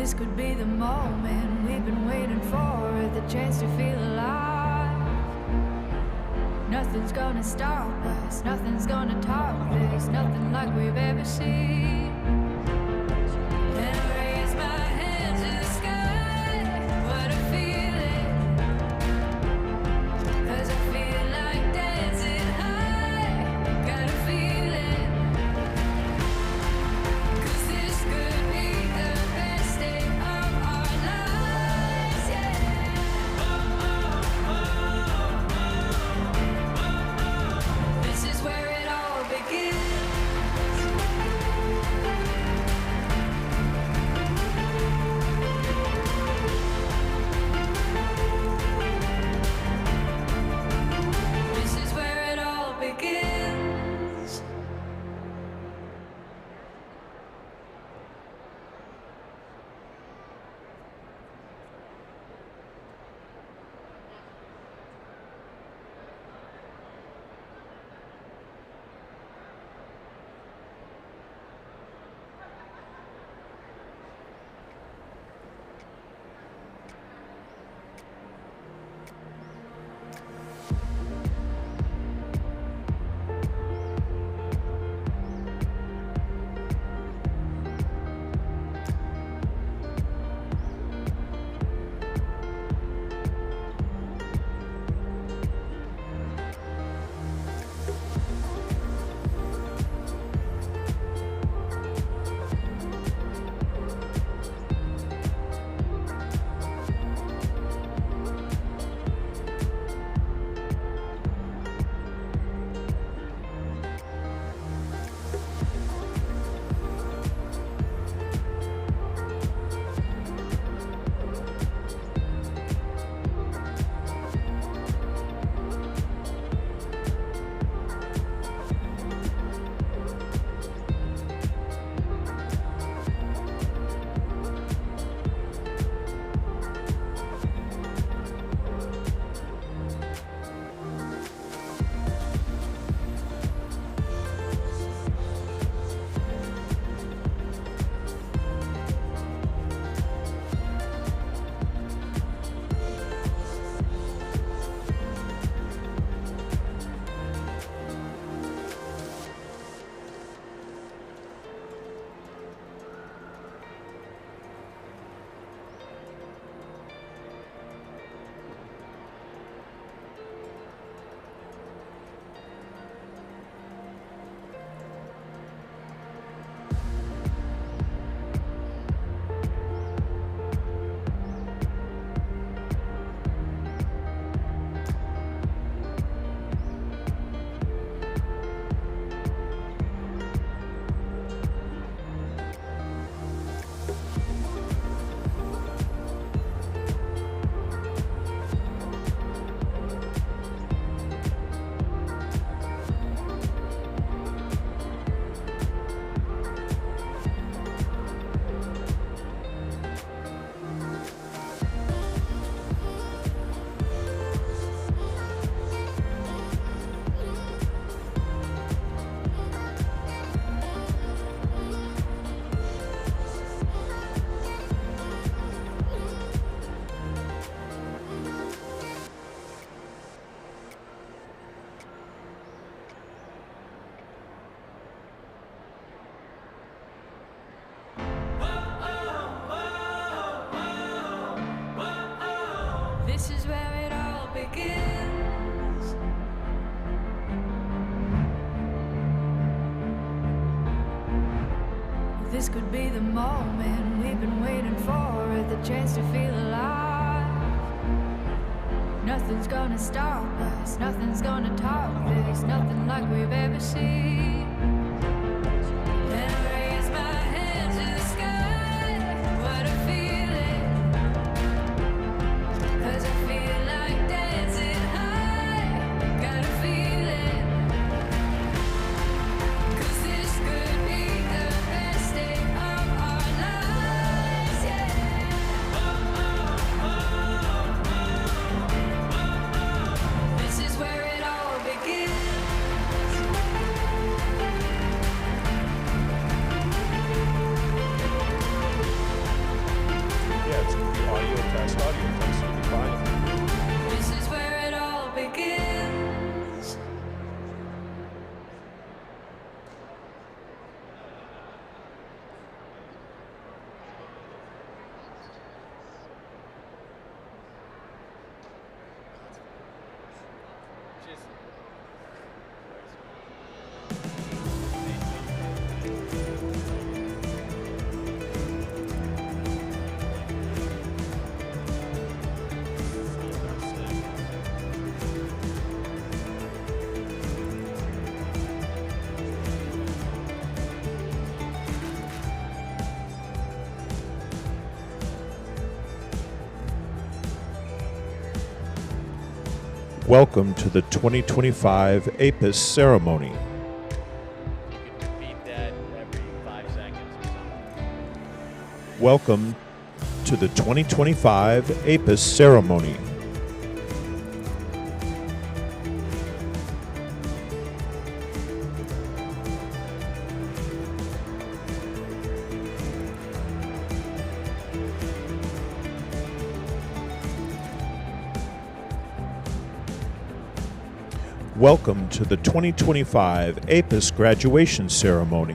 This could be the moment we've been waiting for, the chance to feel alive. Nothing's gonna stop us, nothing's gonna top this, nothing like we've ever seen. And I raise my hands to the sky, what a feeling. 'Cause I feel like dancing high, got a feeling. 'Cause this could be the best day of our lives, yeah. This is where it all begins. This is where it all begins. This is where it all begins. This could be the moment we've been waiting for, the chance to feel alive. Nothing's gonna stop us, nothing's gonna top this, nothing like we've ever seen. And I raise my hands to the sky, what a feeling. 'Cause I feel like dancing high, got a feeling. 'Cause this could be the best day of our lives, yeah. This is where it all begins. Welcome to the 2025 APUS ceremony. You could repeat that every 5 seconds or something. Welcome to the 2025 APUS ceremony. Welcome to the 2025 APUS graduation ceremony.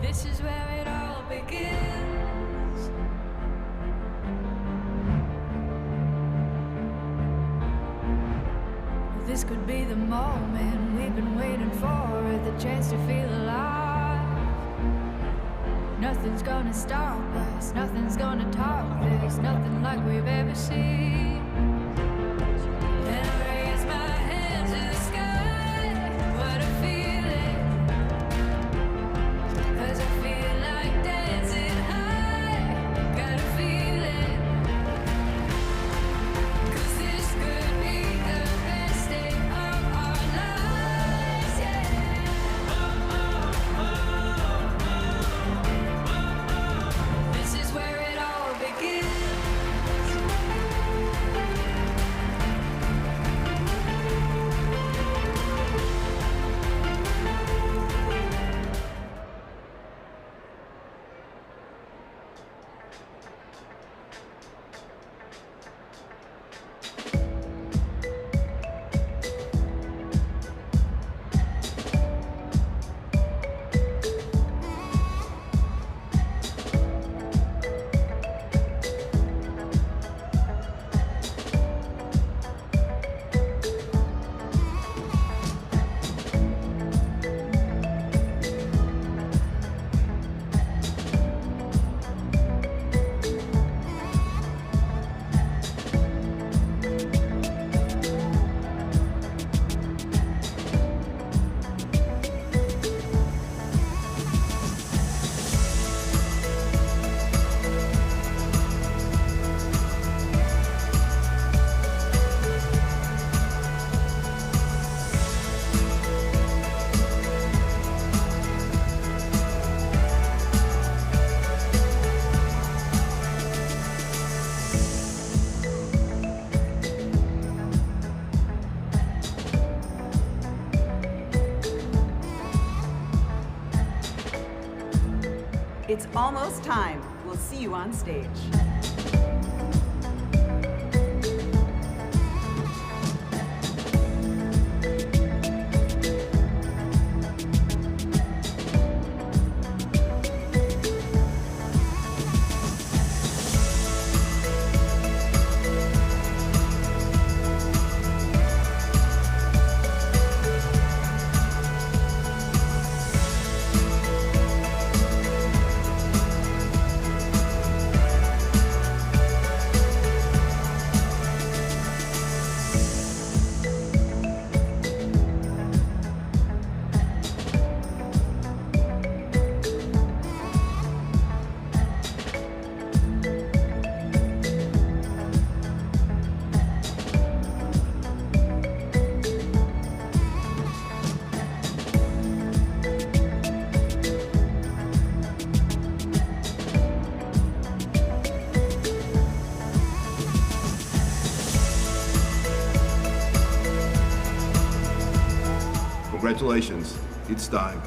This is where it all begins. This could be the moment we've been waiting for, the chance to feel alive. Nothing's gonna stop us, nothing's gonna top this, nothing like we've ever seen. And I raise my hands to the sky, what a feeling. 'Cause I feel like dancing high, got a feeling. 'Cause this could be the best day of our lives, yeah. This is where it all begins. It's almost time. We'll see you on stage. Congratulations, it's time.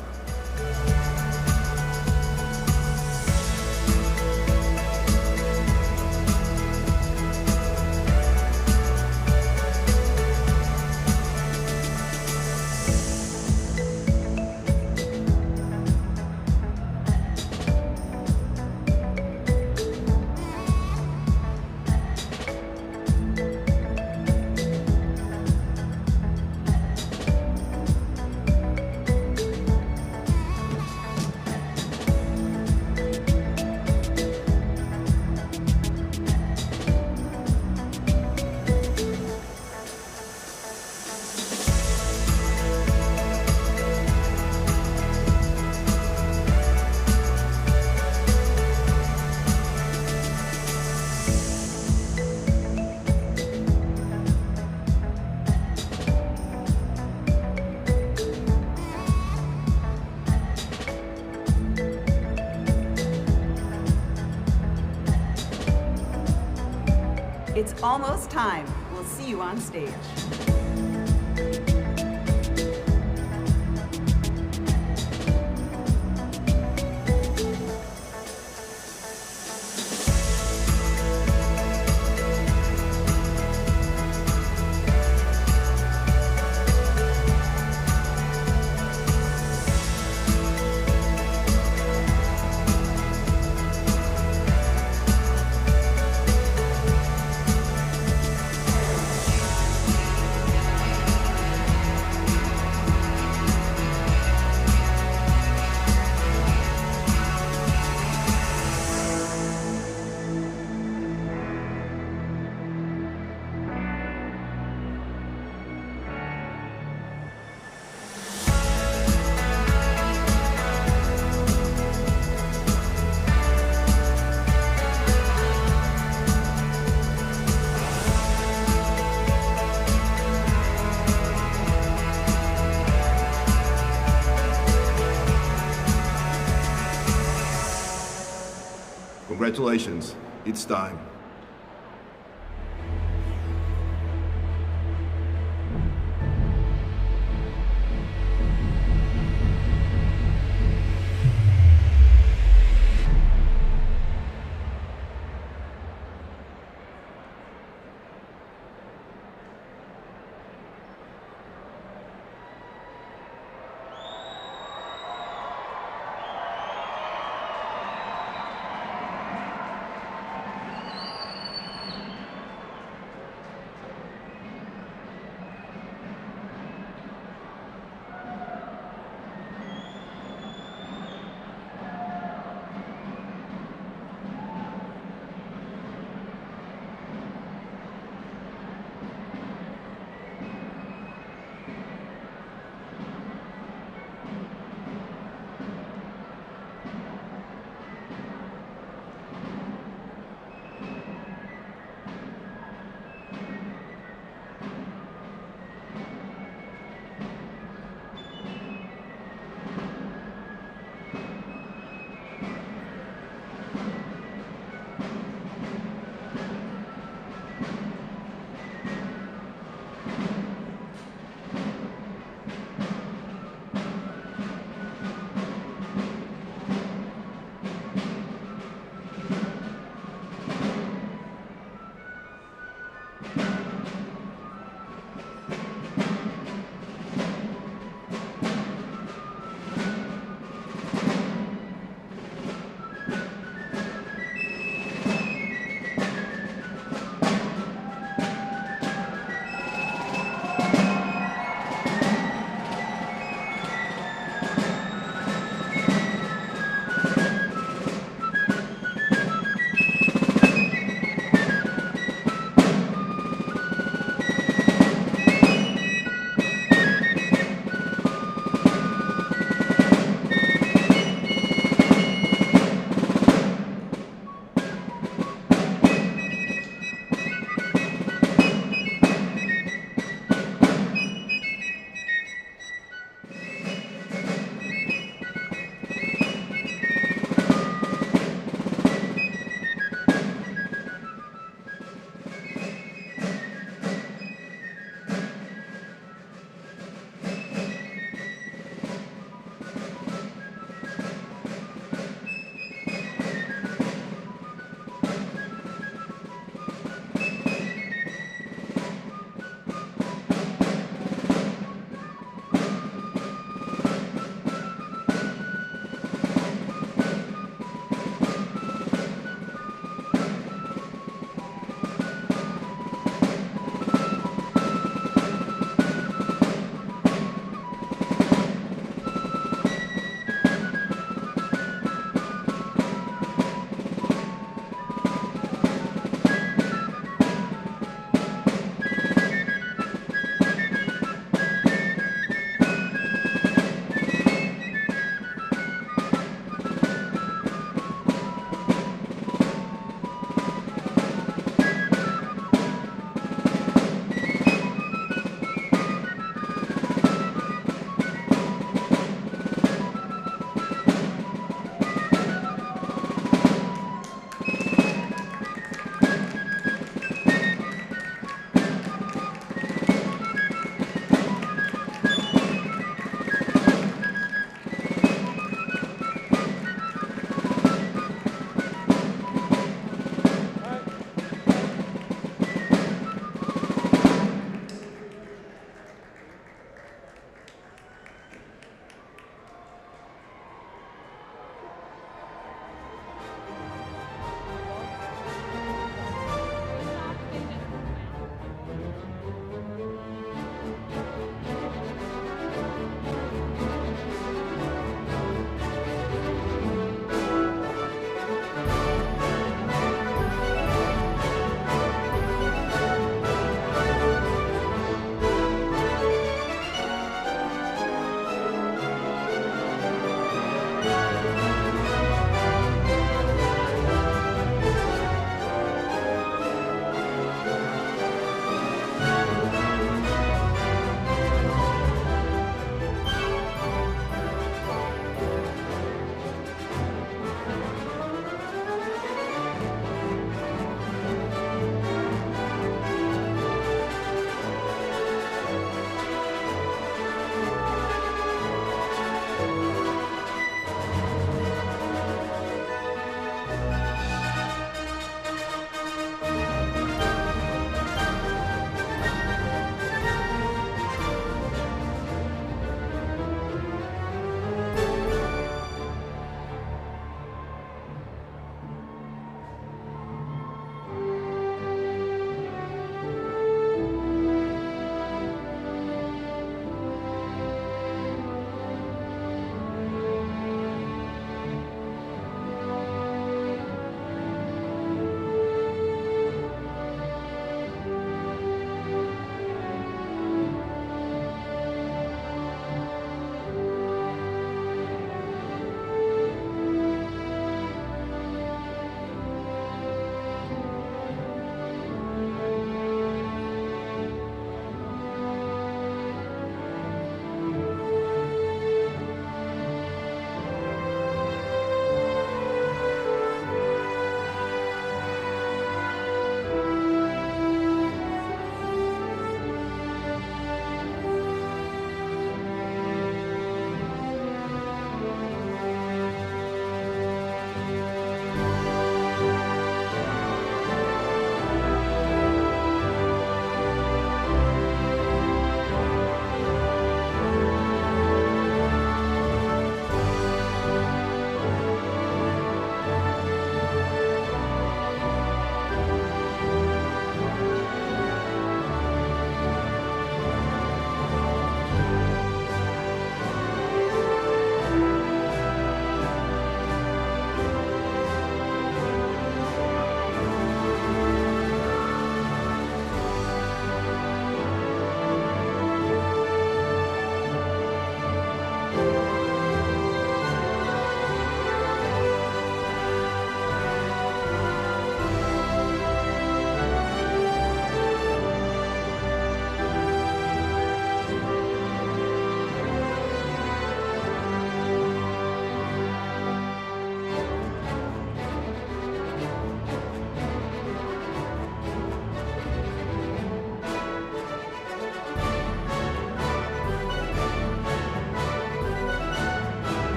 It's almost time. We'll see you on stage. Congratulations, it's time.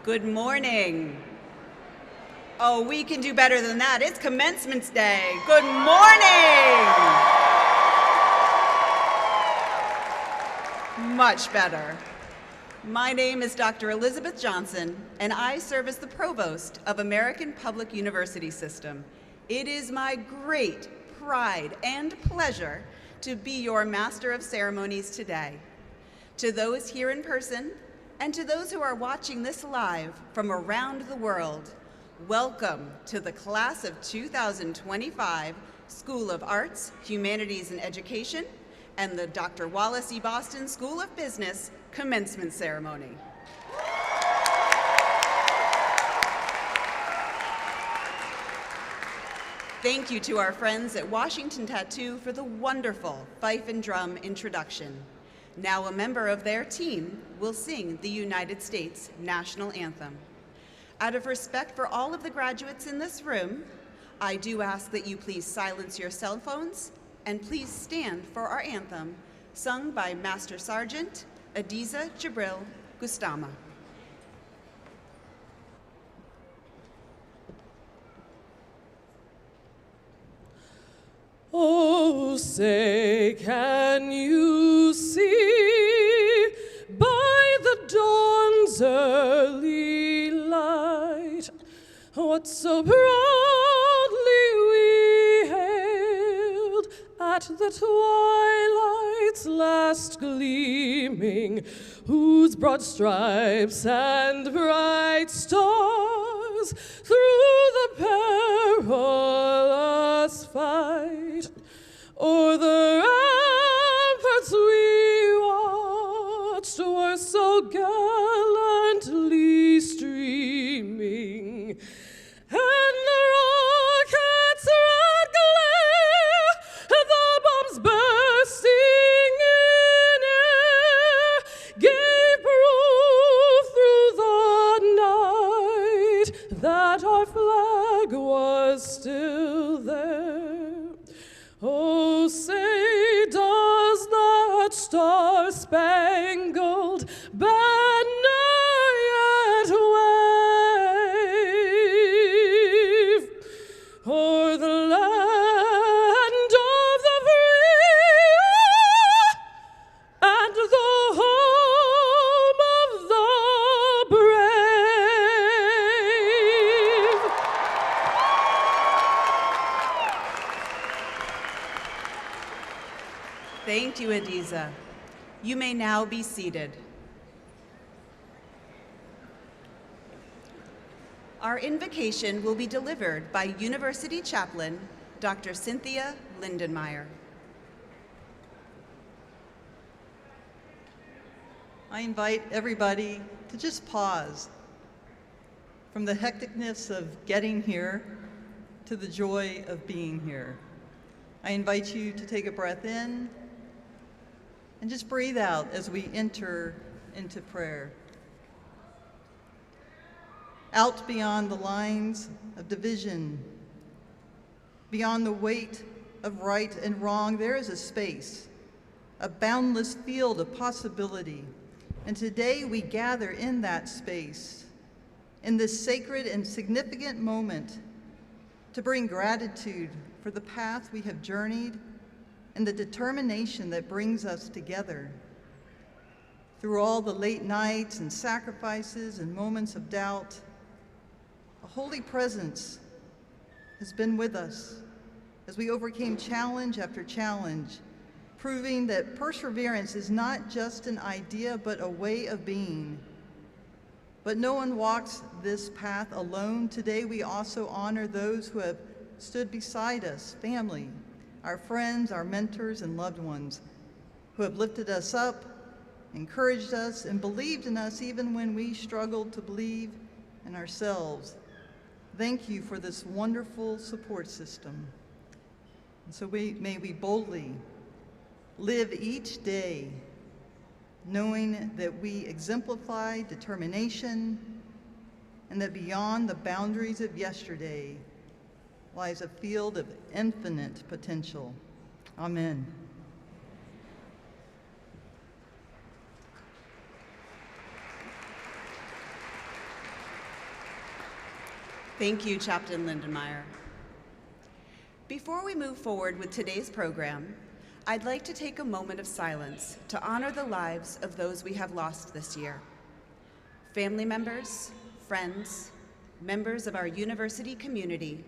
Good morning. Oh, we can do better than that. It's Commencement Day. Good morning. Much better. My name is Dr. Elizabeth Johnson, and I serve as the Provost of American Public University System. It is my great pride and pleasure to be your Master of Ceremonies today. To those here in person, and to those who are watching this live from around the world, welcome to the Class of 2025 School of Arts, Humanities, and Education, and the Dr. Wallace E. Boston School of Business Commencement Ceremony. Thank you to our friends at Washington Tattoo for the wonderful fife and drum introduction. Now a member of their team will sing the United States National Anthem. Out of respect for all of the graduates in this room, I do ask that you please silence your cell phones and please stand for our anthem, sung by Master Sergeant Adiza Jibril Gustama. Oh, say, can you see by the dawn's early light what so proudly we hailed at the twilight's last gleaming, whose broad stripes and bright stars through the perilous fight o'er the ramparts we watched were so gallantly streaming, and the rocket's red glare, the bombs bursting in air, gave proof through the night that our flag was still there. Oh, say, does that star-spangled banner yet wave o'er the land of the free and the home of the brave? Thank you, Adiza. You may now be seated. Our invocation will be delivered by University Chaplain Dr. Cynthia Lindenmeyer. I invite everybody to just pause from the hecticness of getting here to the joy of being here. I invite you to take a breath in and just breathe out as we enter into prayer. Out beyond the lines of division, beyond the weight of right and wrong, there is a space, a boundless field of possibility. And today we gather in that space, in this sacred and significant moment, to bring gratitude for the path we have journeyed and the determination that brings us together. Through all the late nights and sacrifices and moments of doubt, a holy presence has been with us as we overcame challenge after challenge, proving that perseverance is not just an idea but a way of being. But no one walks this path alone. Today we also honor those who have stood beside us, family, our friends, our mentors, and loved ones, who have lifted us up, encouraged us, and believed in us even when we struggled to believe in ourselves. Thank you for this wonderful support system. And so may we boldly live each day knowing that we exemplify determination and that beyond the boundaries of yesterday lies a field of infinite potential. Amen. Thank you, Chaplain Lindenmeyer. Before we move forward with today's program, I'd like to take a moment of silence to honor the lives of those we have lost this year. Family members, friends, members of our university community,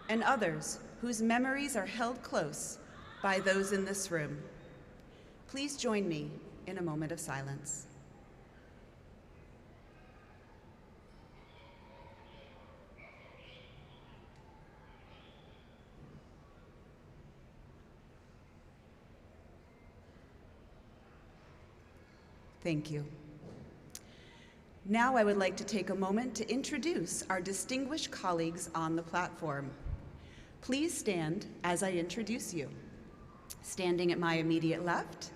and others whose memories are held close by those in this room. Please join me in a moment of silence. Thank you. Now I would like to take a moment to introduce our distinguished colleagues on the platform. Please stand as I introduce you. Standing at my immediate left,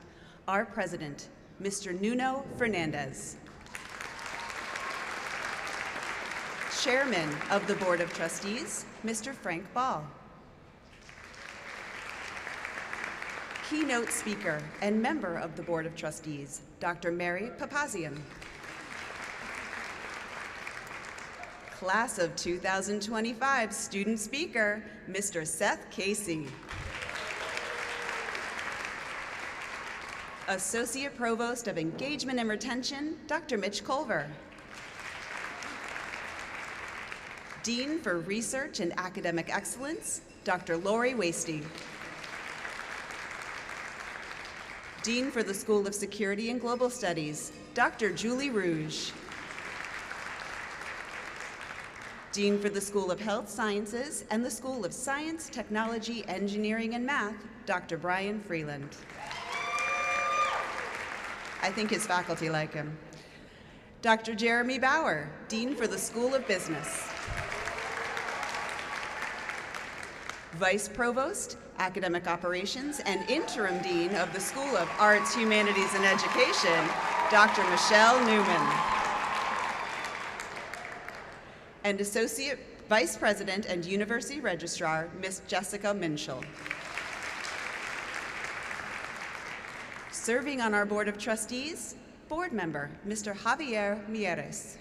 our president, Mr. Nuno Fernandes. Chairman of the Board of Trustees, Mr. Frank Ball. Keynote speaker and member of the Board of Trustees, Dr. Mary Papazian. Class of 2025 student speaker, Mr. Seth Casey. Associate Provost of Engagement and Retention, Dr. Mitch Culver. Dean for Research and Academic Excellence, Dr. Lori Wasty. Dean for the School of Security and Global Studies, Dr. Julie Rouge. Dean for the School of Health Sciences and the School of Science, Technology, Engineering, and Math, Dr. Brian Freeland. I think his faculty like him. Dr. Jeremy Bauer, Dean for the School of Business. Vice Provost, Academic Operations, and Interim Dean of the School of Arts, Humanities, and Education, Dr. Michelle Newman. And Associate Vice President and University Registrar, Miss Jessica Minshall. Serving on our Board of Trustees, Board Member, Mr. Javier Mieres.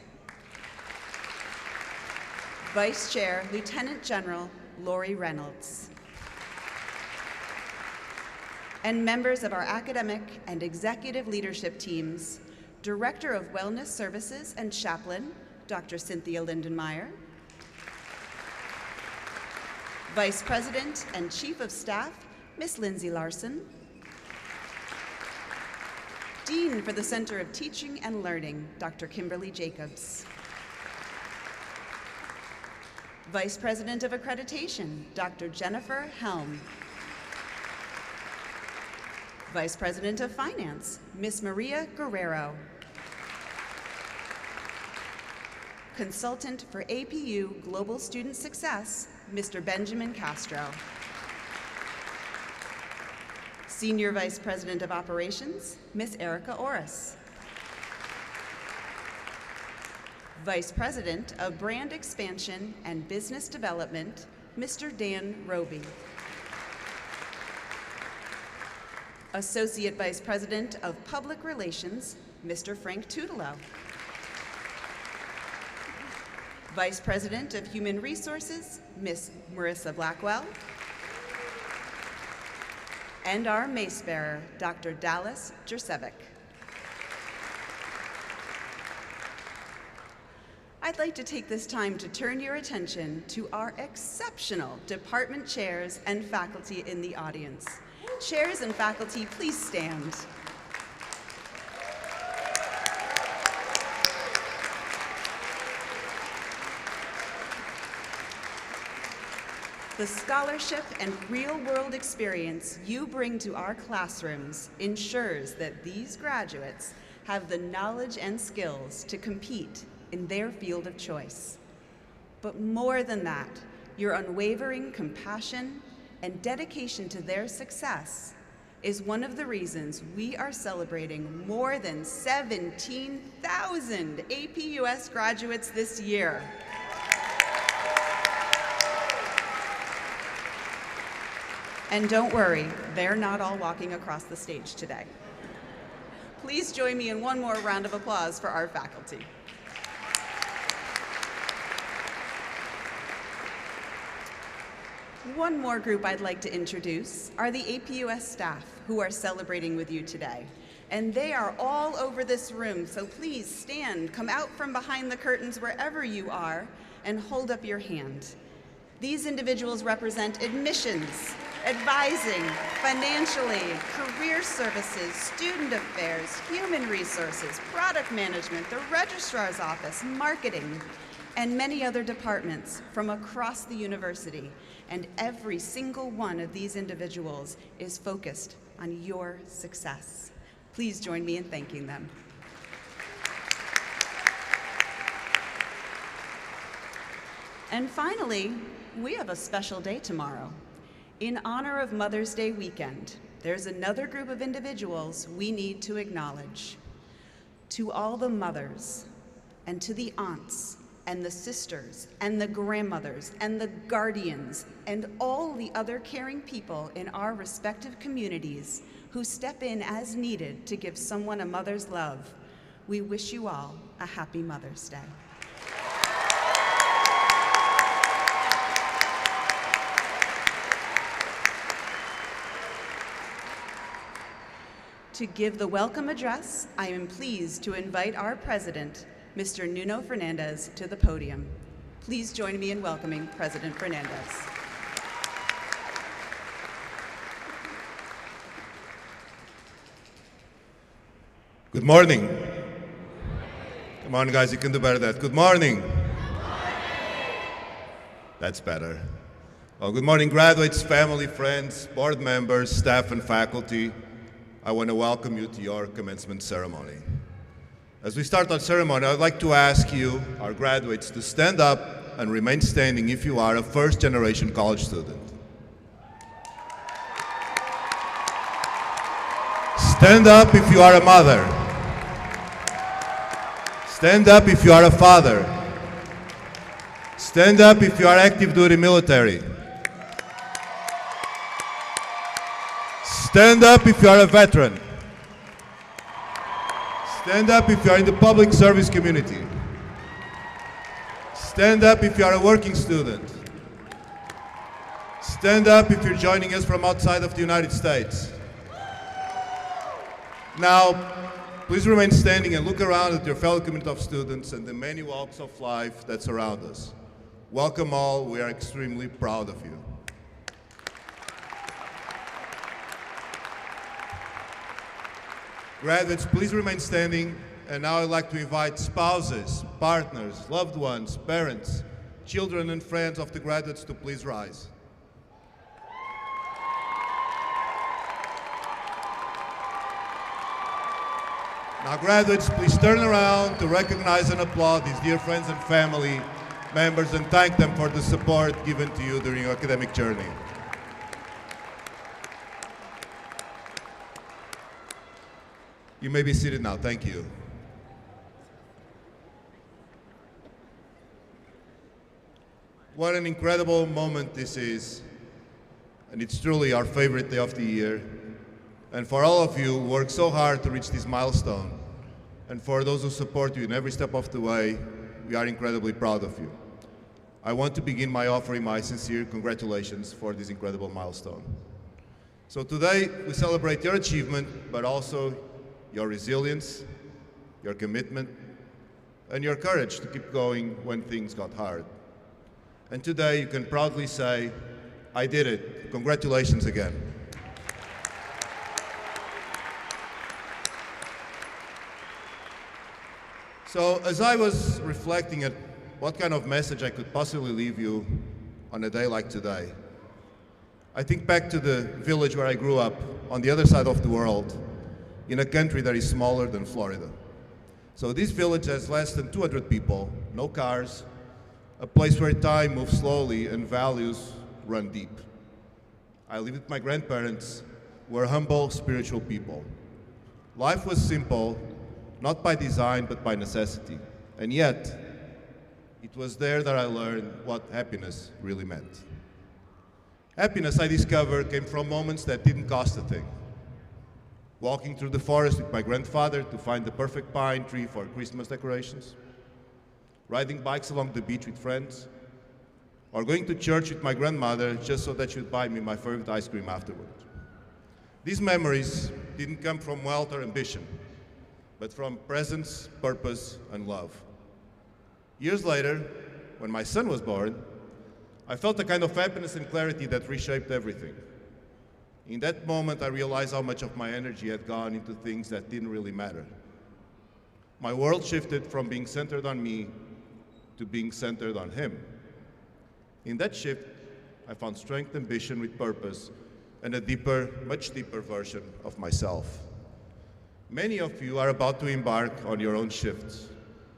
Vice Chair, Lieutenant General Lori Reynolds. And members of our academic and executive leadership teams, Director of Wellness Services and Chaplain, Dr. Cynthia Lindenmeyer. Vice President and Chief of Staff, Miss Lindsay Larson. Dean for the Center of Teaching and Learning, Dr. Kimberly Jacobs. Vice President of Accreditation, Dr. Jennifer Helm. Vice President of Finance, Miss Maria Guerrero. Consultant for APU Global Student Success, Mr. Benjamin Castro. Senior Vice President of Operations, Miss Erica Orris. Vice President of Brand Expansion and Business Development, Mr. Dan Roby. Associate Vice President of Public Relations, Mr. Frank Tutelo. Vice President of Human Resources, Miss Marissa Blackwell. And our mace bearer, Dr. Dallas Jersevic. I'd like to take this time to turn your attention to our exceptional department chairs and faculty in the audience. Chairs and faculty, please stand. The scholarship and real-world experience you bring to our classrooms ensures that these graduates have the knowledge and skills to compete in their field of choice. But more than that, your unwavering compassion and dedication to their success is one of the reasons we are celebrating more than 17,000 APUS graduates this year. And don't worry, they're not all walking across the stage today. Please join me in one more round of applause for our faculty. One more group I'd like to introduce are the APUS staff who are celebrating with you today. And they are all over this room, so please stand, come out from behind the curtains wherever you are, and hold up your hand. These individuals represent admissions, advising, financial aid, career services, student affairs, human resources, product management, the registrar's office, marketing, and many other departments from across the university. And every single one of these individuals is focused on your success. Please join me in thanking them. And finally, we have a special day tomorrow. In honor of Mother's Day weekend, there's another group of individuals we need to acknowledge. To all the mothers, and to the aunts, and the sisters, and the grandmothers, and the guardians, and all the other caring people in our respective communities who step in as needed to give someone a mother's love, we wish you all a happy Mother's Day. To give the welcome address, I am pleased to invite our president, Mr. Nuno Fernandes, to the podium. Please join me in welcoming President Fernandes. Good morning. Come on, guys, you can do better than that. Good morning. That's better. Well, good morning, graduates, family, friends, board members, staff, and faculty. I want to welcome you to your commencement ceremony. As we start our ceremony, I'd like to ask you, our graduates, to stand up and remain standing if you are a first-generation college student. Stand up if you are a mother. Stand up if you are a father. Stand up if you are active duty military. Stand up if you are a veteran. Stand up if you are in the public service community. Stand up if you are a working student. Stand up if you're joining us from outside of the United States. Now, please remain standing and look around at your fellow community of students and the many walks of life that surround us. Welcome all, we are extremely proud of you. Graduates, please remain standing. And now I'd like to invite spouses, partners, loved ones, parents, children, and friends of the graduates to please rise. Now, graduates, please turn around to recognize and applaud these dear friends and family members and thank them for the support given to you during your academic journey. You may be seated now. Thank you. What an incredible moment this is, and it's truly our favorite day of the year. And for all of you who worked so hard to reach this milestone, and for those who support you in every step of the way, we are incredibly proud of you. I want to begin by offering my sincere congratulations for this incredible milestone. So today, we celebrate your achievement, but also your resilience, your commitment, and your courage to keep going when things got hard. And today you can proudly say, I did it. Congratulations again. So as I was reflecting at what kind of message I could possibly leave you on a day like today, I think back to the village where I grew up on the other side of the world, in a country that is smaller than Florida. So this village has less than 200 people, no cars, a place where time moves slowly and values run deep. I lived with my grandparents, who were humble, spiritual people. Life was simple, not by design, but by necessity. And yet, it was there that I learned what happiness really meant. Happiness, I discovered, came from moments that didn't cost a thing. Walking through the forest with my grandfather to find the perfect pine tree for Christmas decorations. Riding bikes along the beach with friends. or going to church with my grandmother just so that she would buy me my favorite ice cream afterward. These memories didn't come from wealth or ambition, but from presence, purpose, and love. Years later, when my son was born, I felt a kind of happiness and clarity that reshaped everything. In that moment, I realized how much of my energy had gone into things that didn't really matter. My world shifted from being centered on me to being centered on him. In that shift, I found strength, ambition with purpose, and a deeper, much deeper version of myself. Many of you are about to embark on your own shifts,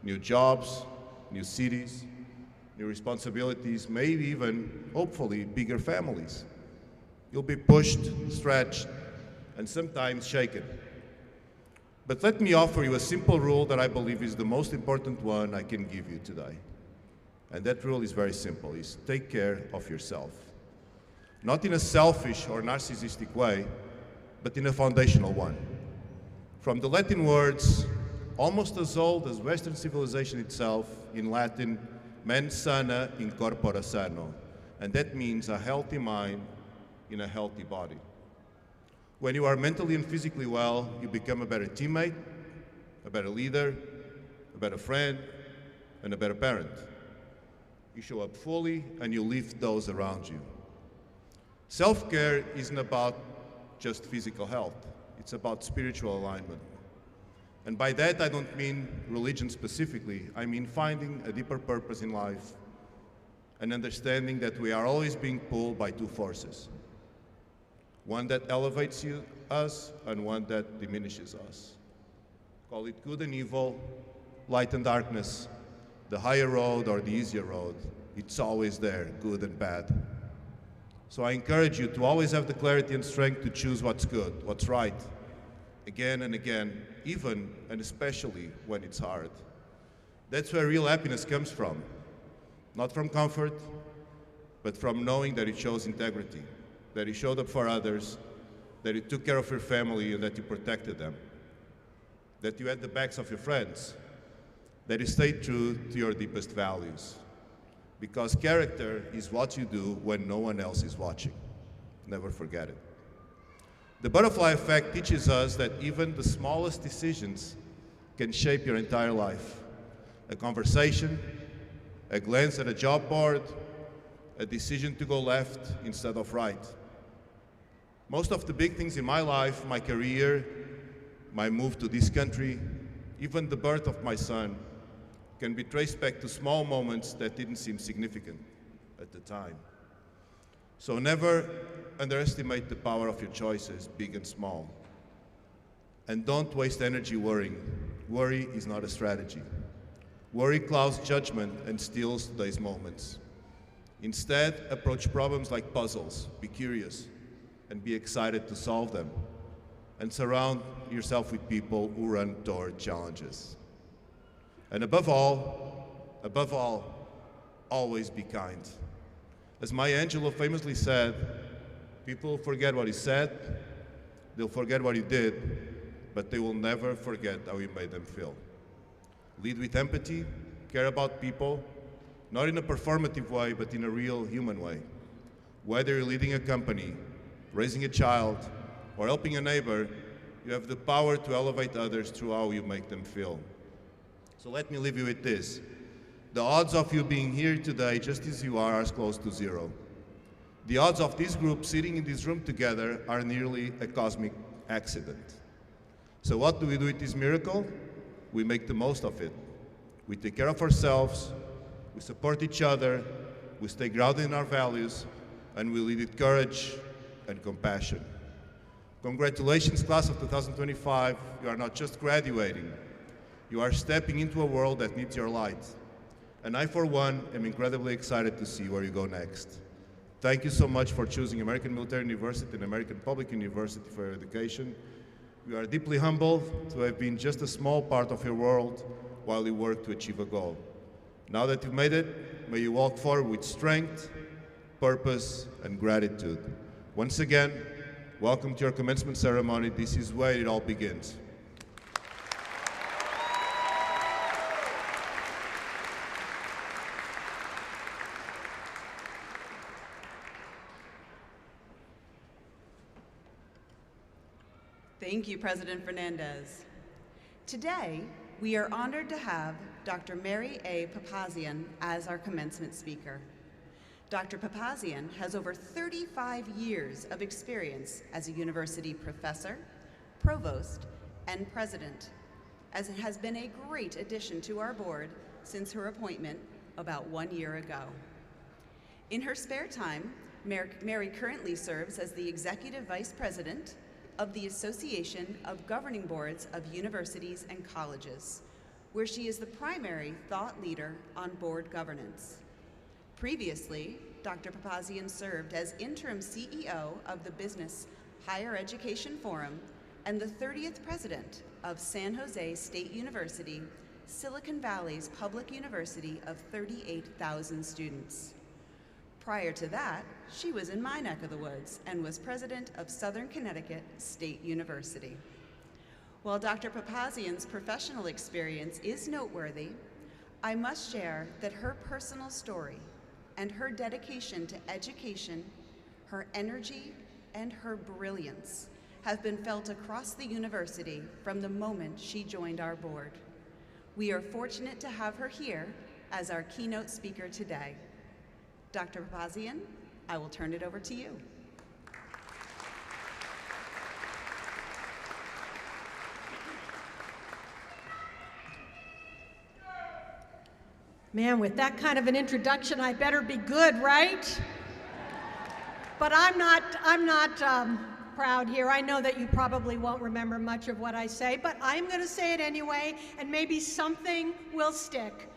new jobs, new cities, new responsibilities, maybe even, hopefully, bigger families. You'll be pushed, stretched, and sometimes shaken. But let me offer you a simple rule that I believe is the most important one I can give you today. And that rule is very simple, is take care of yourself. Not in a selfish or narcissistic way, but in a foundational one. From the Latin words, almost as old as Western civilization itself, in Latin, mens sana in corpore sano. And that means a healthy mind in a healthy body. When you are mentally and physically well, you become a better teammate, a better leader, a better friend, and a better parent. You show up fully and you lift those around you. Self-care isn't about just physical health. It's about spiritual alignment. And by that, I don't mean religion specifically. I mean finding a deeper purpose in life and understanding that we are always being pulled by two forces. One that elevates us and one that diminishes us. Call it good and evil, light and darkness, the higher road or the easier road. It's always there, good and bad. So I encourage you to always have the clarity and strength to choose what's good, what's right, again and again, even and especially when it's hard. That's where real happiness comes from. Not from comfort, but from knowing that it shows integrity, that you showed up for others, that you took care of your family and that you protected them, that you had the backs of your friends, that you stayed true to your deepest values. Because character is what you do when no one else is watching. Never forget it. The butterfly effect teaches us that even the smallest decisions can shape your entire life. A conversation, a glance at a job board, a decision to go left instead of right. Most of the big things in my life, my career, my move to this country, even the birth of my son, can be traced back to small moments that didn't seem significant at the time. So never underestimate the power of your choices, big and small. And don't waste energy worrying. Worry is not a strategy. Worry clouds judgment and steals today's moments. Instead, approach problems like puzzles. Be curious and be excited to solve them. And surround yourself with people who run toward challenges. And above all, always be kind. As Maya Angelou famously said, people forget what he said, they'll forget what he did, but they will never forget how he made them feel. Lead with empathy, care about people, not in a performative way, but in a real human way. Whether you're leading a company, raising a child, or helping a neighbor, you have the power to elevate others through how you make them feel. So let me leave you with this. The odds of you being here today, just as you are close to zero. The odds of this group sitting in this room together are nearly a cosmic accident. So what do we do with this miracle? We make the most of it. We take care of ourselves, we support each other, we stay grounded in our values, and we lead with courage and compassion. Congratulations, class of 2025. You are not just graduating. You are stepping into a world that needs your light. And I, for one, am incredibly excited to see where you go next. Thank you so much for choosing American Military University and American Public University for your education. We are deeply humbled to have been just a small part of your world while you work to achieve a goal. Now that you've made it, may you walk forward with strength, purpose, and gratitude. Once again, welcome to your commencement ceremony. This is where it all begins. Thank you, President Fernandes. Today, we are honored to have Dr. Mary A. Papazian as our commencement speaker. Dr. Papazian has over 35 years of experience as a university professor, provost, and president, as it has been a great addition to our board since her appointment about 1 year ago. In her spare time, Mary currently serves as the Executive Vice President of the Association of Governing Boards of Universities and Colleges, where she is the primary thought leader on board governance. Previously, Dr. Papazian served as interim CEO of the Business Higher Education Forum and the 30th president of San Jose State University, Silicon Valley's public university of 38,000 students. Prior to that, she was in my neck of the woods and was president of Southern Connecticut State University. While Dr. Papazian's professional experience is noteworthy, I must share that her personal story and her dedication to education, her energy, and her brilliance have been felt across the university from the moment she joined our board. We are fortunate to have her here as our keynote speaker today. Dr. Papazian, I will turn it over to you. Man, with that kind of an introduction, I better be good, right? But I'm not proud here. I know that you probably won't remember much of what I say, but I'm going to say it anyway, and maybe something will stick.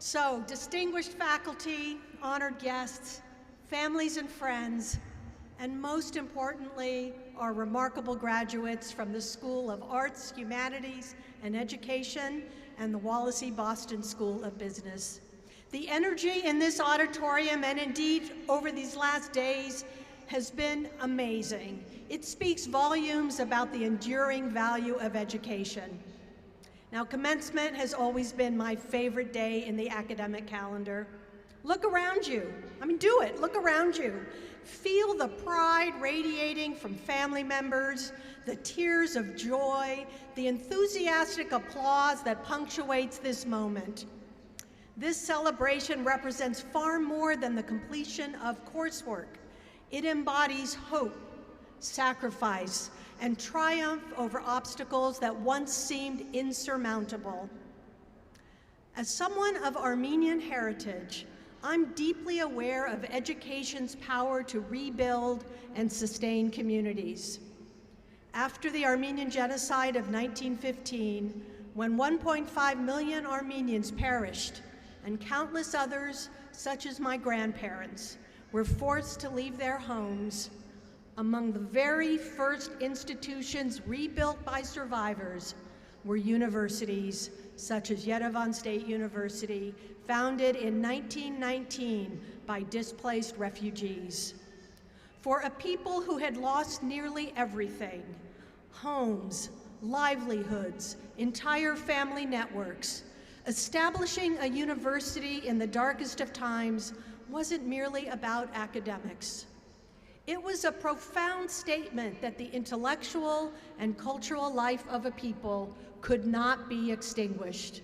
So, distinguished faculty, honored guests, families and friends, and most importantly, our remarkable graduates from the School of Arts, Humanities, and Education, and the Wallace Boston School of Business. The energy in this auditorium, and indeed over these last days, has been amazing. It speaks volumes about the enduring value of education. Now, commencement has always been my favorite day in the academic calendar. Look around you. I mean, do it. Look around you. Feel the pride radiating from family members, the tears of joy, the enthusiastic applause that punctuates this moment. This celebration represents far more than the completion of coursework. It embodies hope, sacrifice, and triumph over obstacles that once seemed insurmountable. As someone of Armenian heritage, I'm deeply aware of education's power to rebuild and sustain communities. After the Armenian genocide of 1915, when 1.5 million Armenians perished and countless others, such as my grandparents, were forced to leave their homes, among the very first institutions rebuilt by survivors were universities such as Yerevan State University, founded in 1919 by displaced refugees. For a people who had lost nearly everything, homes, livelihoods, entire family networks, establishing a university in the darkest of times wasn't merely about academics. It was a profound statement that the intellectual and cultural life of a people could not be extinguished.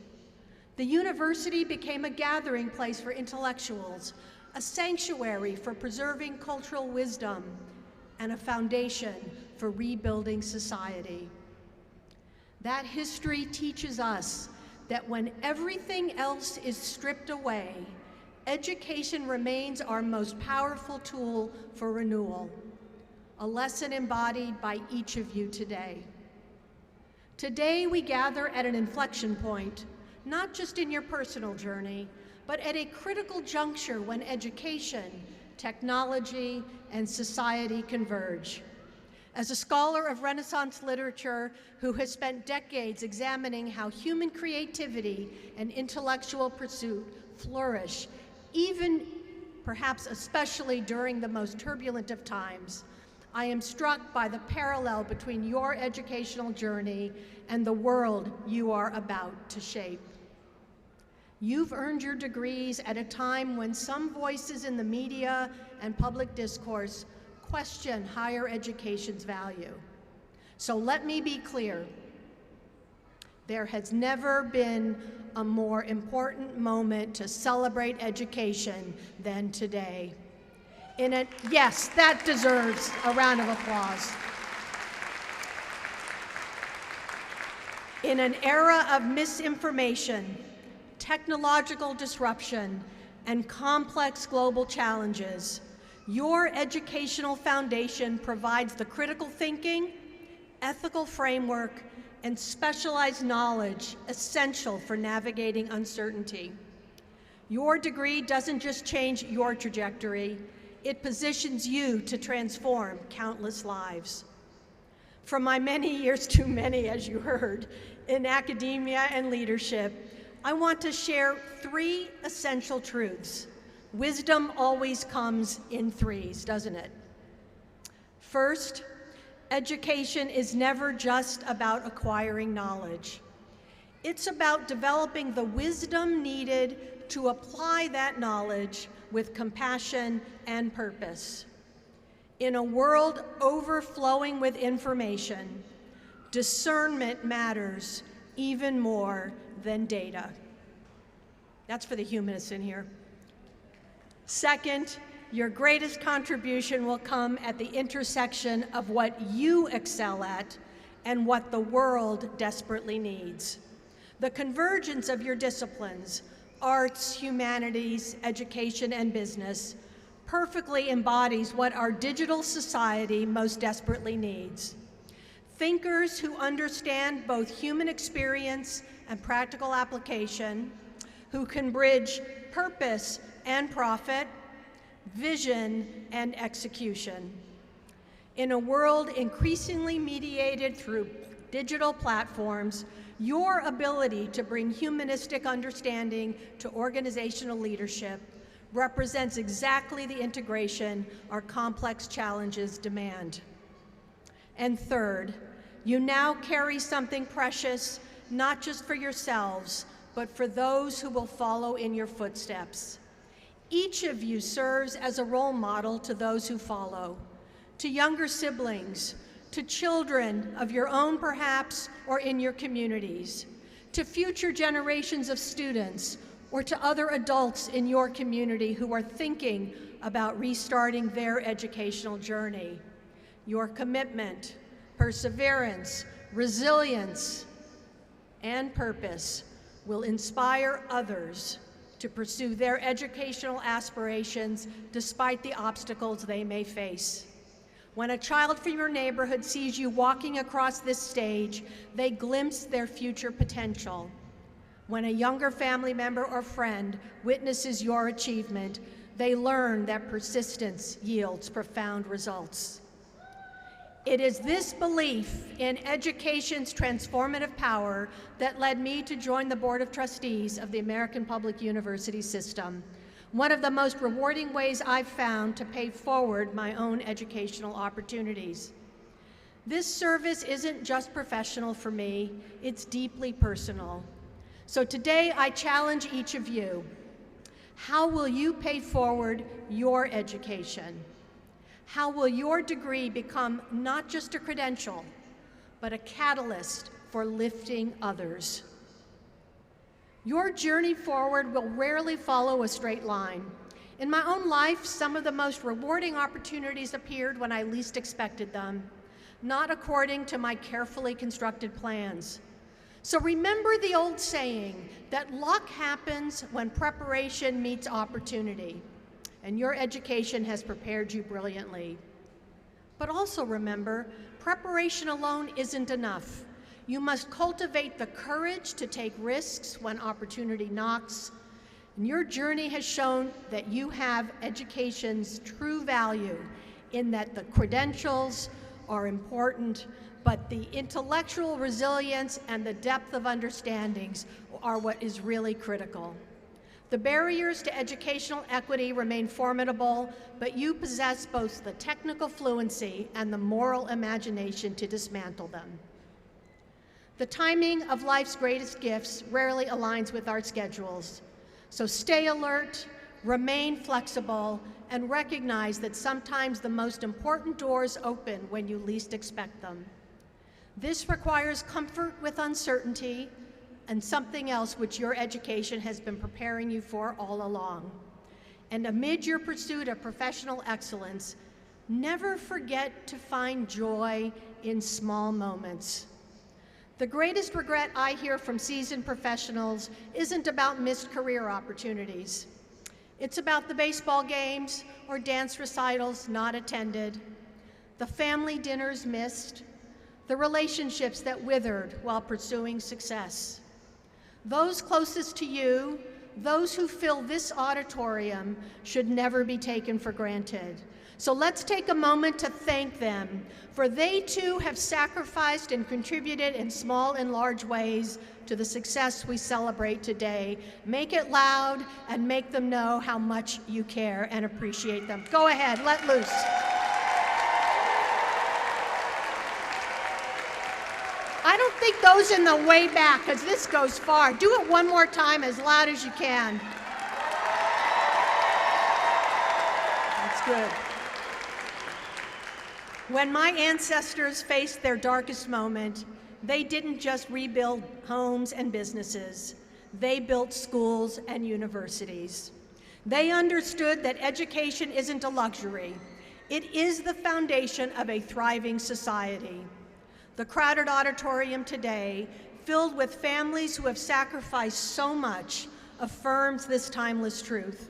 The university became a gathering place for intellectuals, a sanctuary for preserving cultural wisdom, and a foundation for rebuilding society. That history teaches us that when everything else is stripped away, education remains our most powerful tool for renewal, a lesson embodied by each of you today. Today we gather at an inflection point, not just in your personal journey, but at a critical juncture when education, technology, and society converge. As a scholar of Renaissance literature who has spent decades examining how human creativity and intellectual pursuit flourish, even perhaps especially during the most turbulent of times, I am struck by the parallel between your educational journey and the world you are about to shape. You've earned your degrees at a time when some voices in the media and public discourse question higher education's value. So let me be clear. There has never been a more important moment to celebrate education than today. Yes, that deserves a round of applause. In an era of misinformation, technological disruption, and complex global challenges, your educational foundation provides the critical thinking, ethical framework, and specialized knowledge essential for navigating uncertainty. Your degree doesn't just change your trajectory, it positions you to transform countless lives. From my many years, too many as you heard, in academia and leadership, I want to share 3 essential truths. Wisdom always comes in threes, doesn't it? First, education is never just about acquiring knowledge. It's about developing the wisdom needed to apply that knowledge with compassion and purpose. In a world overflowing with information, discernment matters even more than data. That's for the humanists in here. Second, your greatest contribution will come at the intersection of what you excel at and what the world desperately needs. The convergence of your disciplines, arts, humanities, education, and business, perfectly embodies what our digital society most desperately needs. Thinkers who understand both human experience and practical application, who can bridge purpose and profit, vision and execution. In a world increasingly mediated through digital platforms, your ability to bring humanistic understanding to organizational leadership represents exactly the integration our complex challenges demand. And third, you now carry something precious, not just for yourselves, but for those who will follow in your footsteps. Each of you serves as a role model to those who follow, to younger siblings, to children of your own perhaps, or in your communities, to future generations of students, or to other adults in your community who are thinking about restarting their educational journey. Your commitment, perseverance, resilience, and purpose will inspire others to pursue their educational aspirations despite the obstacles they may face. When a child from your neighborhood sees you walking across this stage, they glimpse their future potential. When a younger family member or friend witnesses your achievement, they learn that persistence yields profound results. It is this belief in education's transformative power that led me to join the Board of Trustees of the American Public University System, one of the most rewarding ways I've found to pay forward my own educational opportunities. This service isn't just professional for me, it's deeply personal. So today I challenge each of you. How will you pay forward your education? How will your degree become not just a credential, but a catalyst for lifting others? Your journey forward will rarely follow a straight line. In my own life, some of the most rewarding opportunities appeared when I least expected them, not according to my carefully constructed plans. So remember the old saying that luck happens when preparation meets opportunity. And your education has prepared you brilliantly. But also remember, preparation alone isn't enough. You must cultivate the courage to take risks when opportunity knocks. And your journey has shown that you have education's true value in that the credentials are important, but the intellectual resilience and the depth of understandings are what is really critical. The barriers to educational equity remain formidable, but you possess both the technical fluency and the moral imagination to dismantle them. The timing of life's greatest gifts rarely aligns with our schedules, so stay alert, remain flexible, and recognize that sometimes the most important doors open when you least expect them. This requires comfort with uncertainty and something else which your education has been preparing you for all along. And amid your pursuit of professional excellence, never forget to find joy in small moments. The greatest regret I hear from seasoned professionals isn't about missed career opportunities. It's about the baseball games or dance recitals not attended, the family dinners missed, the relationships that withered while pursuing success. Those closest to you, those who fill this auditorium, should never be taken for granted. So let's take a moment to thank them, for they too have sacrificed and contributed in small and large ways to the success we celebrate today. Make it loud and make them know how much you care and appreciate them. Go ahead, let loose. I don't think those in the way back, because this goes far. Do it one more time as loud as you can. That's good. When my ancestors faced their darkest moment, they didn't just rebuild homes and businesses. They built schools and universities. They understood that education isn't a luxury. It is the foundation of a thriving society. The crowded auditorium today, filled with families who have sacrificed so much, affirms this timeless truth.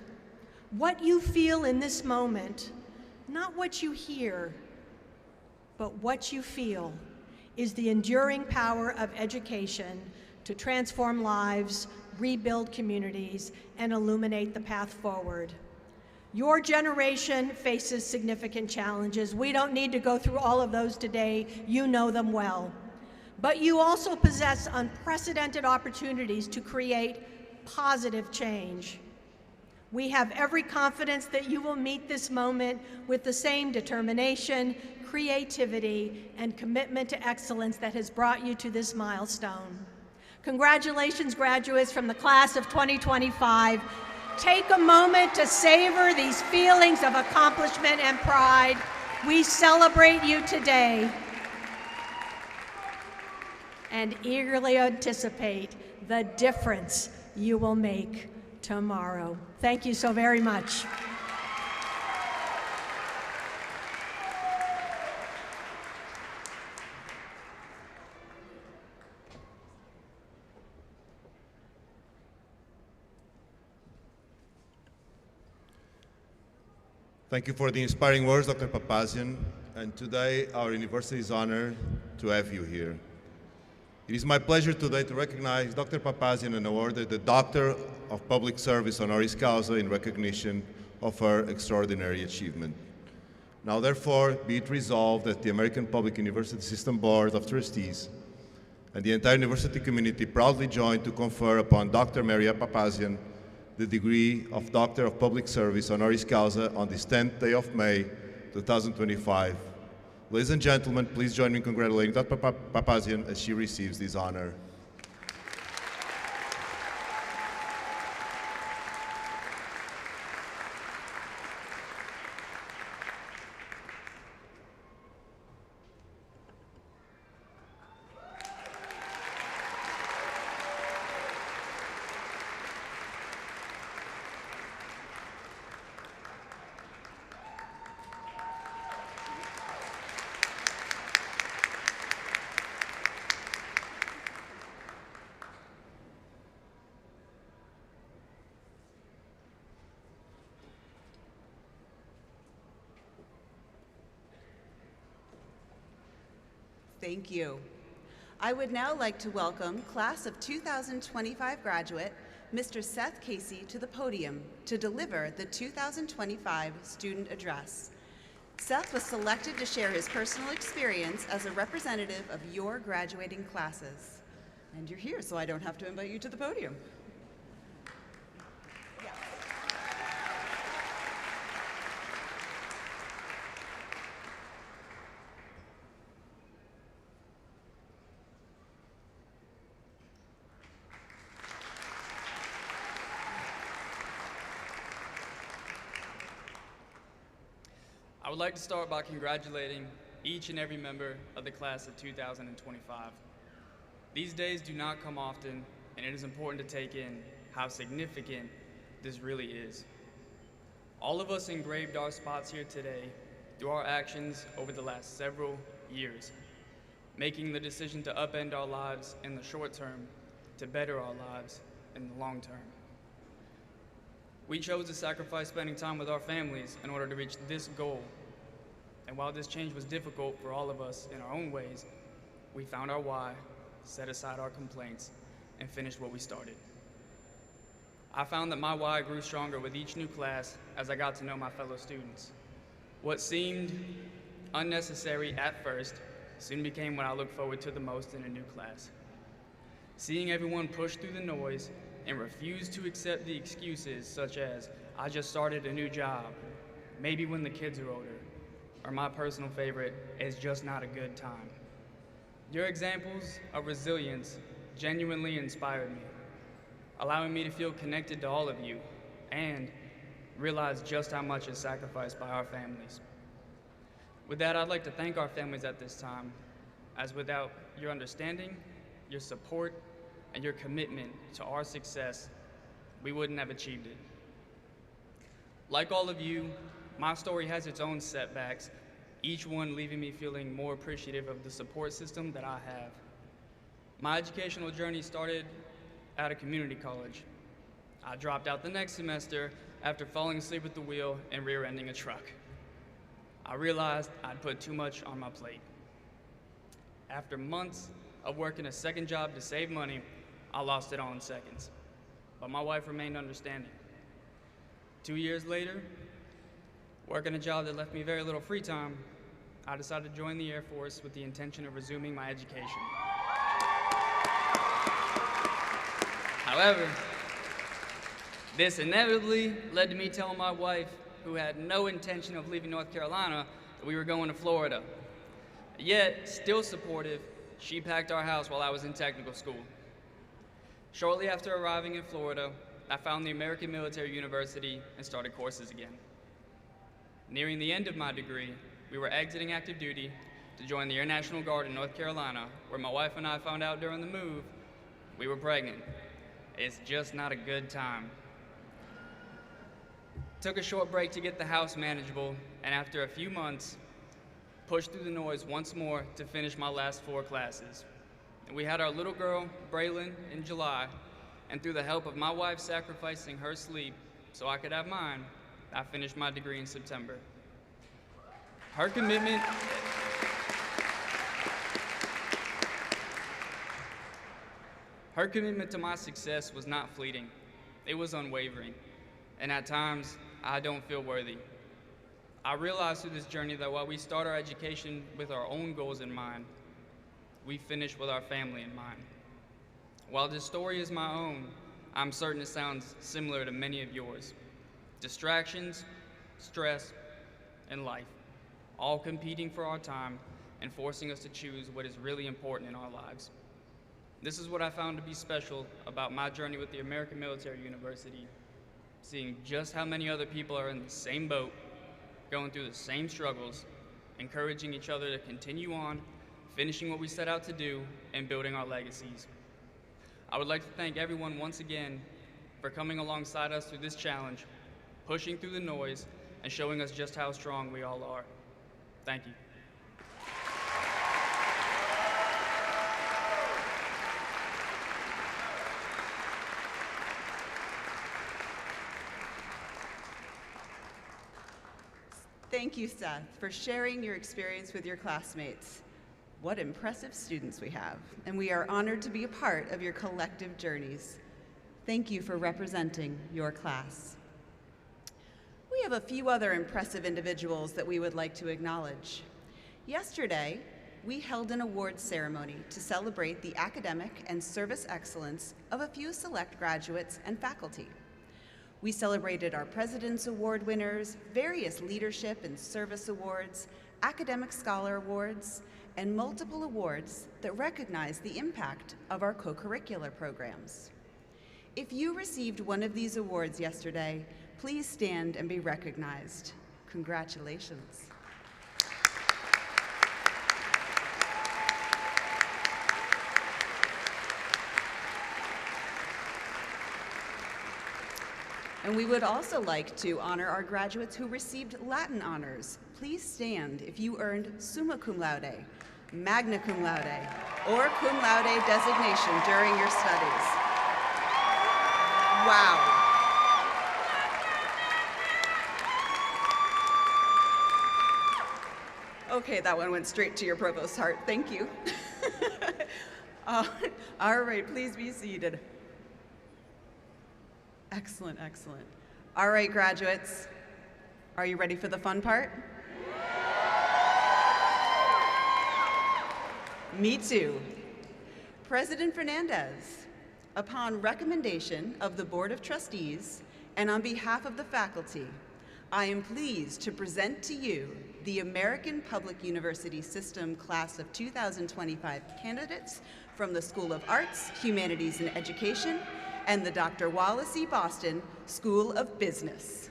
What you feel in this moment, not what you hear, but what you feel, is the enduring power of education to transform lives, rebuild communities, and illuminate the path forward. Your generation faces significant challenges. We don't need to go through all of those today. You know them well. But you also possess unprecedented opportunities to create positive change. We have every confidence that you will meet this moment with the same determination, creativity, and commitment to excellence that has brought you to this milestone. Congratulations, graduates from the class of 2025. Take a moment to savor these feelings of accomplishment and pride. We celebrate you today and eagerly anticipate the difference you will make tomorrow. Thank you so very much. Thank you for the inspiring words, Dr. Papazian. And today, our university is honored to have you here. It is my pleasure today to recognize Dr. Papazian and award her the Doctor of Public Service honoris causa in recognition of her extraordinary achievement. Now, therefore, be it resolved that the American Public University System Board of Trustees and the entire university community proudly join to confer upon Dr. Maria Papazian the degree of Doctor of Public Service honoris causa on this 10th day of May, 2025. Ladies and gentlemen, please join me in congratulating Dr. Papazian as she receives this honor. Thank you. I would now like to welcome class of 2025 graduate, Mr. Seth Casey, to the podium to deliver the 2025 student address. Seth was selected to share his personal experience as a representative of your graduating classes. And you're here, so I don't have to invite you to the podium. I would like to start by congratulating each and every member of the class of 2025. These days do not come often, and it is important to take in how significant this really is. All of us engraved our spots here today through our actions over the last several years, making the decision to upend our lives in the short term to better our lives in the long term. We chose to sacrifice spending time with our families in order to reach this goal. And while this change was difficult for all of us in our own ways, we found our why, set aside our complaints, and finished what we started. I found that my why grew stronger with each new class as I got to know my fellow students. What seemed unnecessary at first soon became what I look forward to the most in a new class. Seeing everyone push through the noise and refuse to accept the excuses such as, I just started a new job, maybe when the kids are older, or my personal favorite, it's just not a good time. Your examples of resilience genuinely inspired me, allowing me to feel connected to all of you and realize just how much is sacrificed by our families. With that, I'd like to thank our families at this time, as without your understanding, your support, and your commitment to our success, we wouldn't have achieved it. Like all of you, my story has its own setbacks, each one leaving me feeling more appreciative of the support system that I have. My educational journey started at a community college. I dropped out the next semester after falling asleep at the wheel and rear-ending a truck. I realized I'd put too much on my plate. After months of working a second job to save money, I lost it all in seconds. But my wife remained understanding. 2 years later, working a job that left me very little free time, I decided to join the Air Force with the intention of resuming my education. However, this inevitably led to me telling my wife, who had no intention of leaving North Carolina, that we were going to Florida. Yet, still supportive, she packed our house while I was in technical school. Shortly after arriving in Florida, I found the American Military University and started courses again. Nearing the end of my degree, we were exiting active duty to join the Air National Guard in North Carolina, where my wife and I found out during the move we were pregnant. It's just not a good time. Took a short break to get the house manageable, and after a few months, pushed through the noise once more to finish my last 4 classes. We had our little girl, Braylon, in July, and through the help of my wife sacrificing her sleep so I could have mine, I finished my degree in September. Her commitment to my success was not fleeting. It was unwavering, and at times, I don't feel worthy. I realized through this journey that while we start our education with our own goals in mind, we finish with our family in mind. While this story is my own, I'm certain it sounds similar to many of yours. Distractions, stress, and life, all competing for our time and forcing us to choose what is really important in our lives. This is what I found to be special about my journey with the American Military University, seeing just how many other people are in the same boat, going through the same struggles, encouraging each other to continue on, finishing what we set out to do, and building our legacies. I would like to thank everyone once again for coming alongside us through this challenge, pushing through the noise, and showing us just how strong we all are. Thank you. Thank you, Seth, for sharing your experience with your classmates. What impressive students we have, and we are honored to be a part of your collective journeys. Thank you for representing your class. We have a few other impressive individuals that we would like to acknowledge. Yesterday, we held an awards ceremony to celebrate the academic and service excellence of a few select graduates and faculty. We celebrated our President's Award winners, various leadership and service awards, academic scholar awards, and multiple awards that recognize the impact of our co-curricular programs. If you received one of these awards yesterday, please stand and be recognized. Congratulations. And we would also like to honor our graduates who received Latin honors. Please stand if you earned summa cum laude, magna cum laude, or cum laude designation during your studies. Wow. Okay, that one went straight to your provost's heart. Thank you. All right, please be seated. Excellent, excellent. All right, graduates, are you ready for the fun part? Me too. President Fernandes, upon recommendation of the Board of Trustees and on behalf of the faculty, I am pleased to present to you the American Public University System Class of 2025 candidates from the School of Arts, Humanities, and Education and the Dr. Wallace E. Boston School of Business.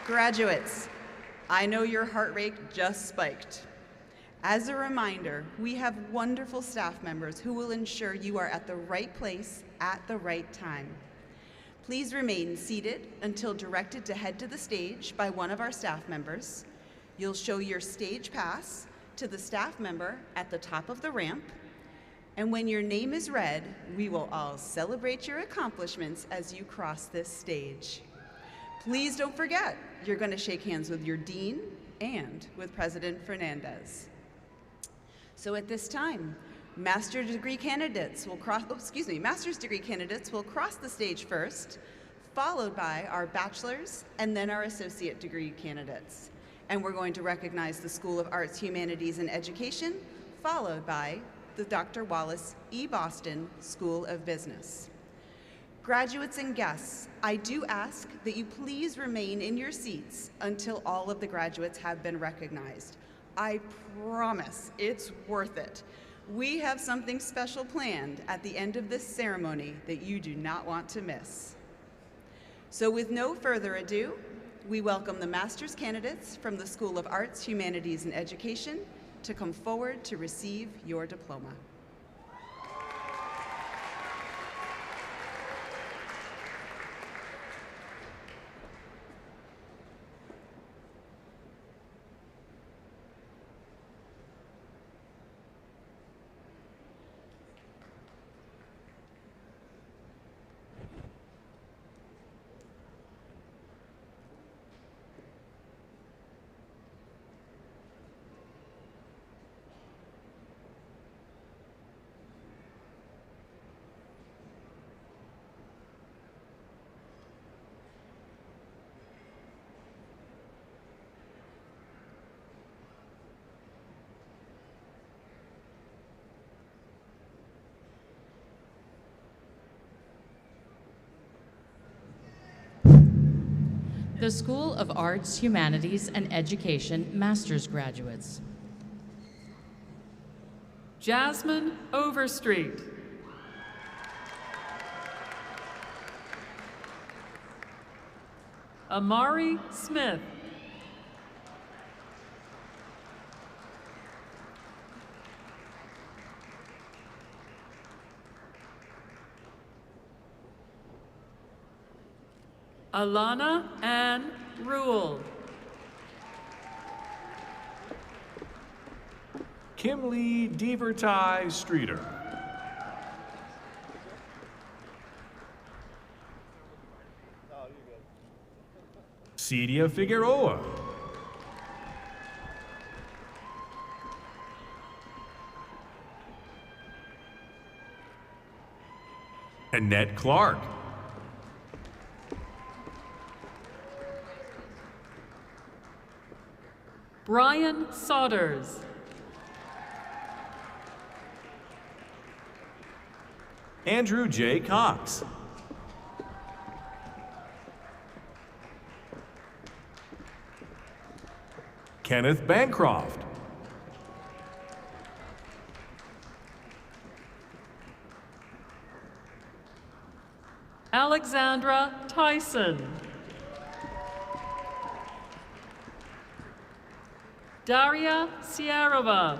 Graduates, I know your heart rate just spiked. As a reminder, we have wonderful staff members who will ensure you are at the right place at the right time. Please remain seated until directed to head to the stage by one of our staff members. You'll show your stage pass to the staff member at the top of the ramp, and when your name is read, we will all celebrate your accomplishments as you cross this stage. Please don't forget, you're going to shake hands with your dean and with President Fernandes. So at this time, master's degree candidates will cross the stage first, followed by our bachelor's and then our associate degree candidates. And we're going to recognize the School of Arts, Humanities, and Education, followed by the Dr. Wallace E. Boston School of Business. Graduates and guests, I do ask that you please remain in your seats until all of the graduates have been recognized. I promise it's worth it. We have something special planned at the end of this ceremony that you do not want to miss. So with no further ado, we welcome the master's candidates from the School of Arts, Humanities, and Education to come forward to receive your diploma. The School of Arts, Humanities, and Education master's graduates. Jasmine Overstreet. Amari Smith. Alana Ann Rule. Kimlee Divertai Streeter. Cedia Figueroa. Annette Clark. Brian Sodders. Andrew J. Cox. Kenneth Bancroft. Alexandra Tyson. Daria Sierrava.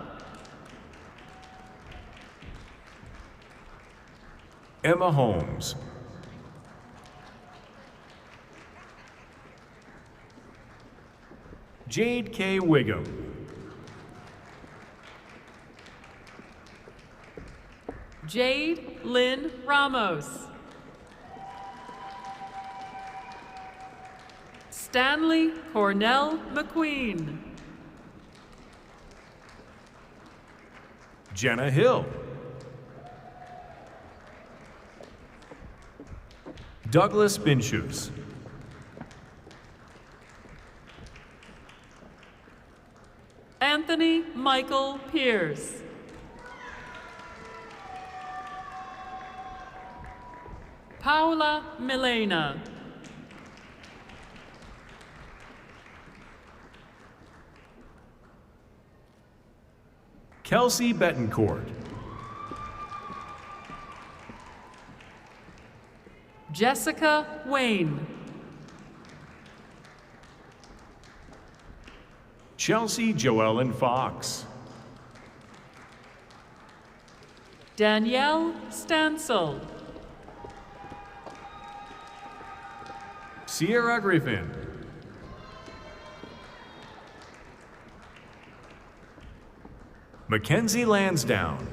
Emma Holmes. Jade K. Wiggum. Jade Lynn Ramos. Stanley Cornell McQueen. Jenna Hill. Douglas Binshus. Anthony Michael Pierce. Paula Milena. Kelsey Betancourt. Jessica Wayne. Chelsea Joellen Fox. Danielle Stansel. Sierra Griffin. Mackenzie Lansdowne.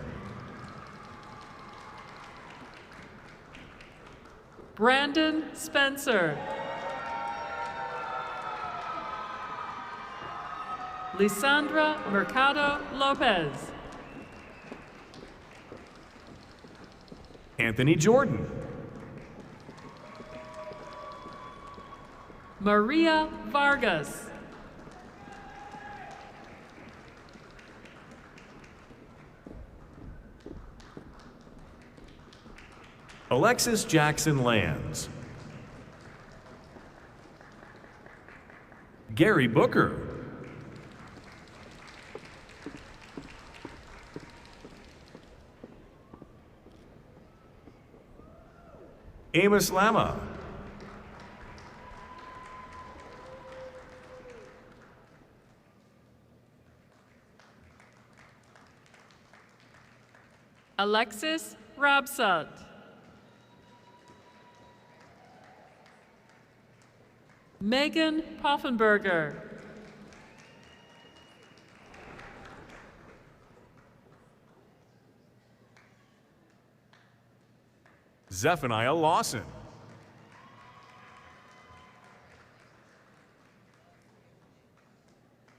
Brandon Spencer. Lisandra Mercado Lopez. Anthony Jordan. Maria Vargas. Alexis Jackson Lands. Gary Booker. Amos Lama. Alexis Rabsat. Megan Poffenberger. Zephaniah Lawson.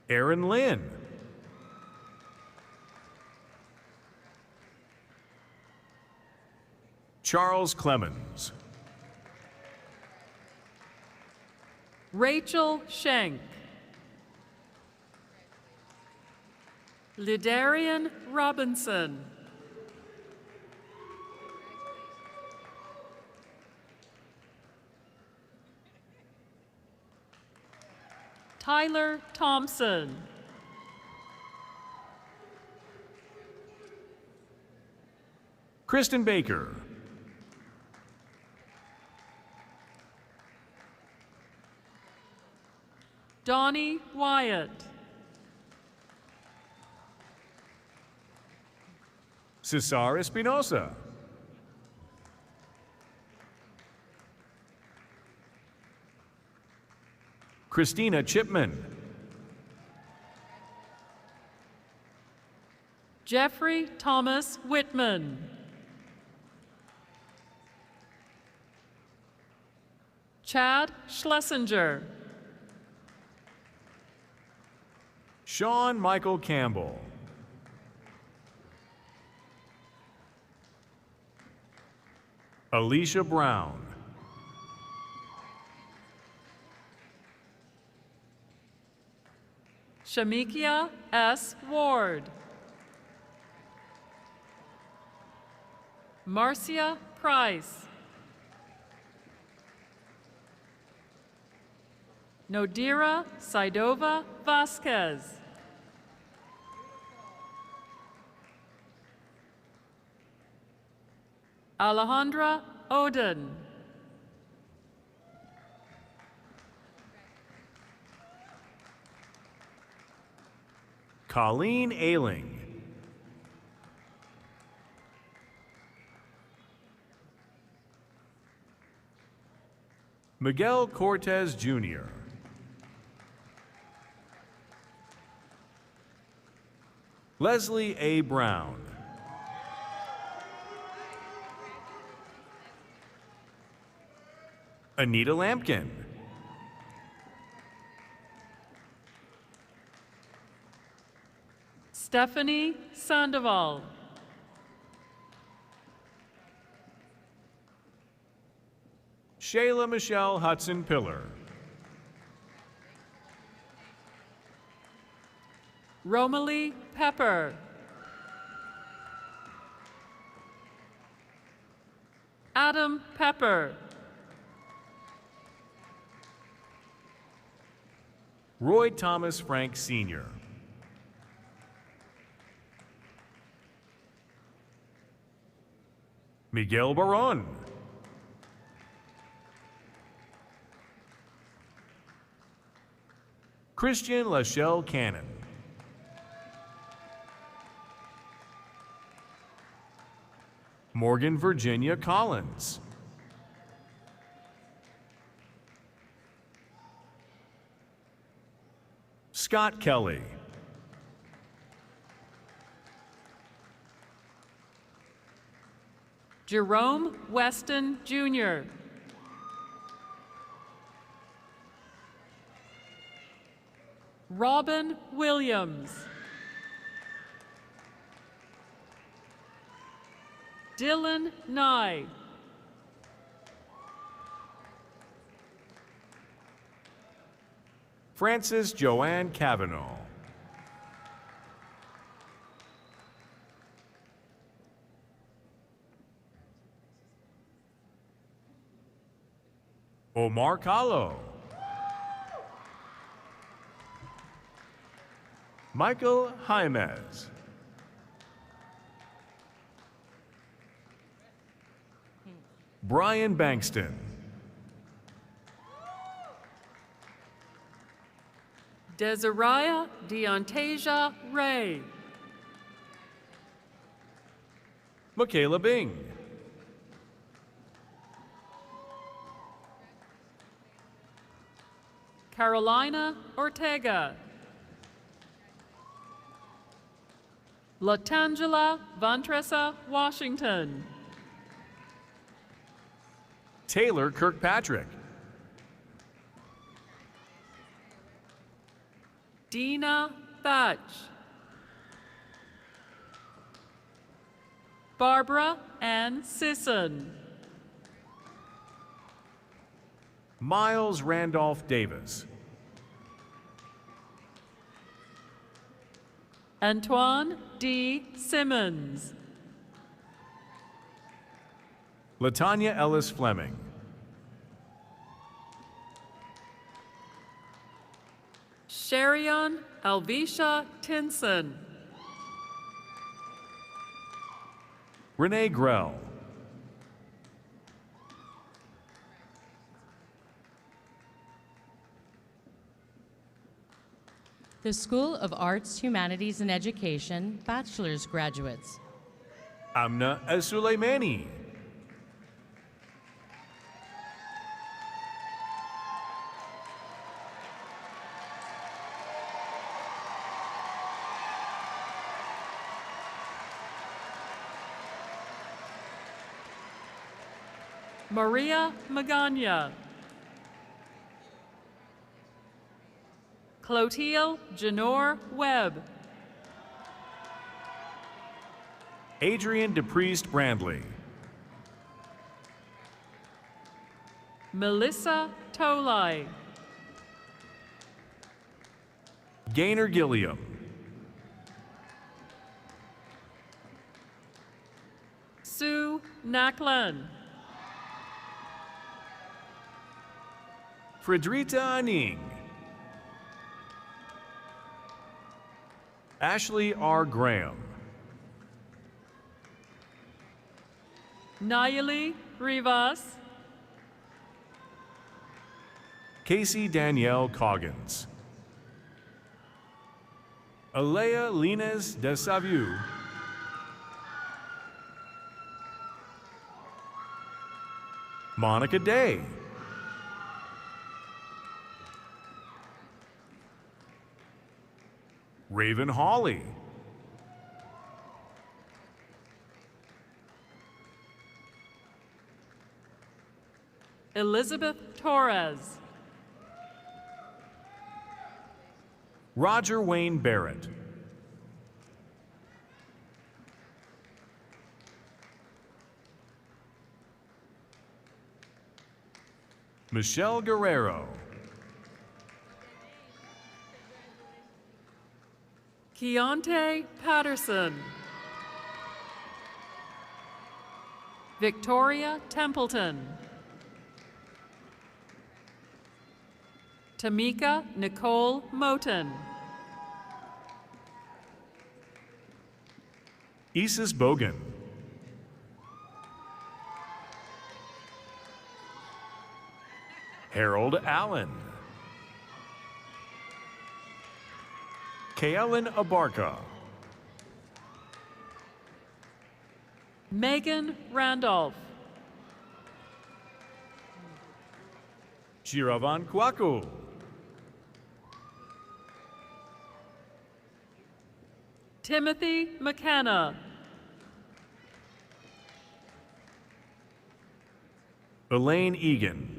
Aaron Lynn. Charles Clemens. Rachel Schenk. Lidarian Robinson. Tyler Thompson. Kristen Baker. Donnie Wyatt. Cesar Espinosa. Christina Chipman. Jeffrey Thomas Whitman. Chad Schlesinger. Sean Michael Campbell. Alicia Brown. Shamikia S. Ward. Marcia Price. Nodira Saidova Vasquez. Alejandra Oden. Colleen Ailing. Miguel Cortez Jr., Leslie A. Brown, Anita Lampkin, Stephanie Sandoval, Shayla Michelle Hudson Pillar, Romalie Pepper, Adam Pepper, Roy Thomas Frank Sr., Miguel Baron, Christian Lachelle Cannon, Morgan Virginia Collins, Scott Kelly, Jerome Weston Jr., Robin Williams, Dylan Nye, Frances Joanne Cavanaugh, Omar Kahlo, Michael Jaimez, Brian Bankston, Desiree Deontasia Ray, Michaela Bing, Carolina Ortega, Latangela Vantressa Washington, Taylor Kirkpatrick, Dina Thatch, Barbara Ann Sisson, Miles Randolph Davis, Antoine D. Simmons, Latanya Ellis Fleming, Sherion Alvisha Tinson, Renee Grell, The School of Arts, Humanities, and Education bachelor's graduates. Amna Al-Sulaimani, Maria Magana, Clotilde Janor Webb, Adrian DePriest Brandley, Melissa Tolai, Gaynor Gilliam, Sue Naklan, Fredrita Aning, Ashley R. Graham, Nayeli Rivas, Casey Danielle Coggins, Alea Lines de Savu, Monica Day, Raven Hawley. Elizabeth Torres. Roger Wayne Barrett. Michelle Guerrero. Keontae Patterson. Victoria Templeton. Tamika Nicole Moten. Isis Bogan. Harold Allen. Kaelin Abarca. Megan Randolph. Chiravan Kwaku. Timothy McKenna. Elaine Egan.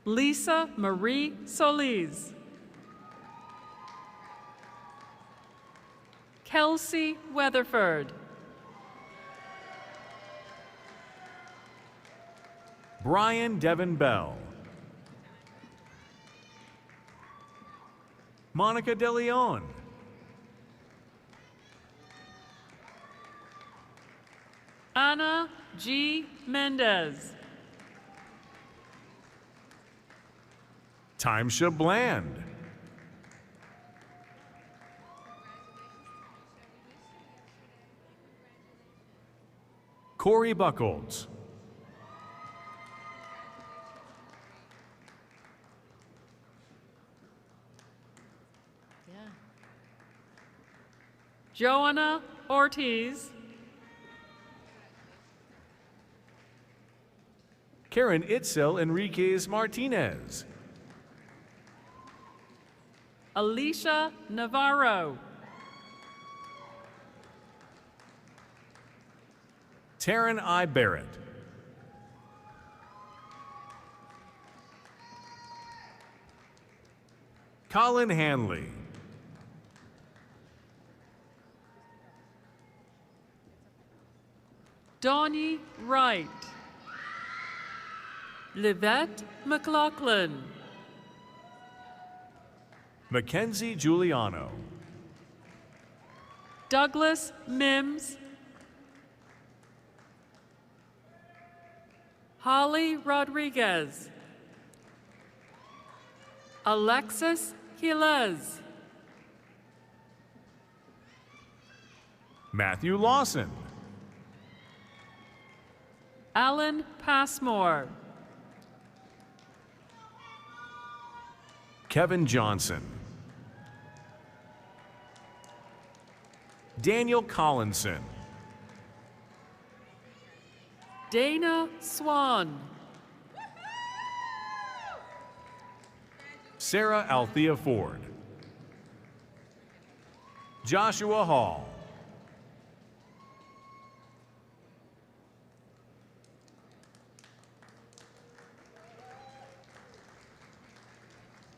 Lisa Marie Solis. Kelsey Weatherford. Brian Devon Bell. Monica De Leon. Anna G. Mendez. Timesha Bland. Corey Buckles. Joanna Ortiz. Karen Itzel Enriquez Martinez. Alicia Navarro. Taryn I. Barrett. Colin Hanley. Donnie Wright. Livette McLaughlin. Mackenzie Giuliano. Douglas Mims. Holly Rodriguez. Alexis Quilez. Matthew Lawson. Alan Passmore. Kevin Johnson. Daniel Collinson. Dana Swan. Sarah Althea Ford. Joshua Hall.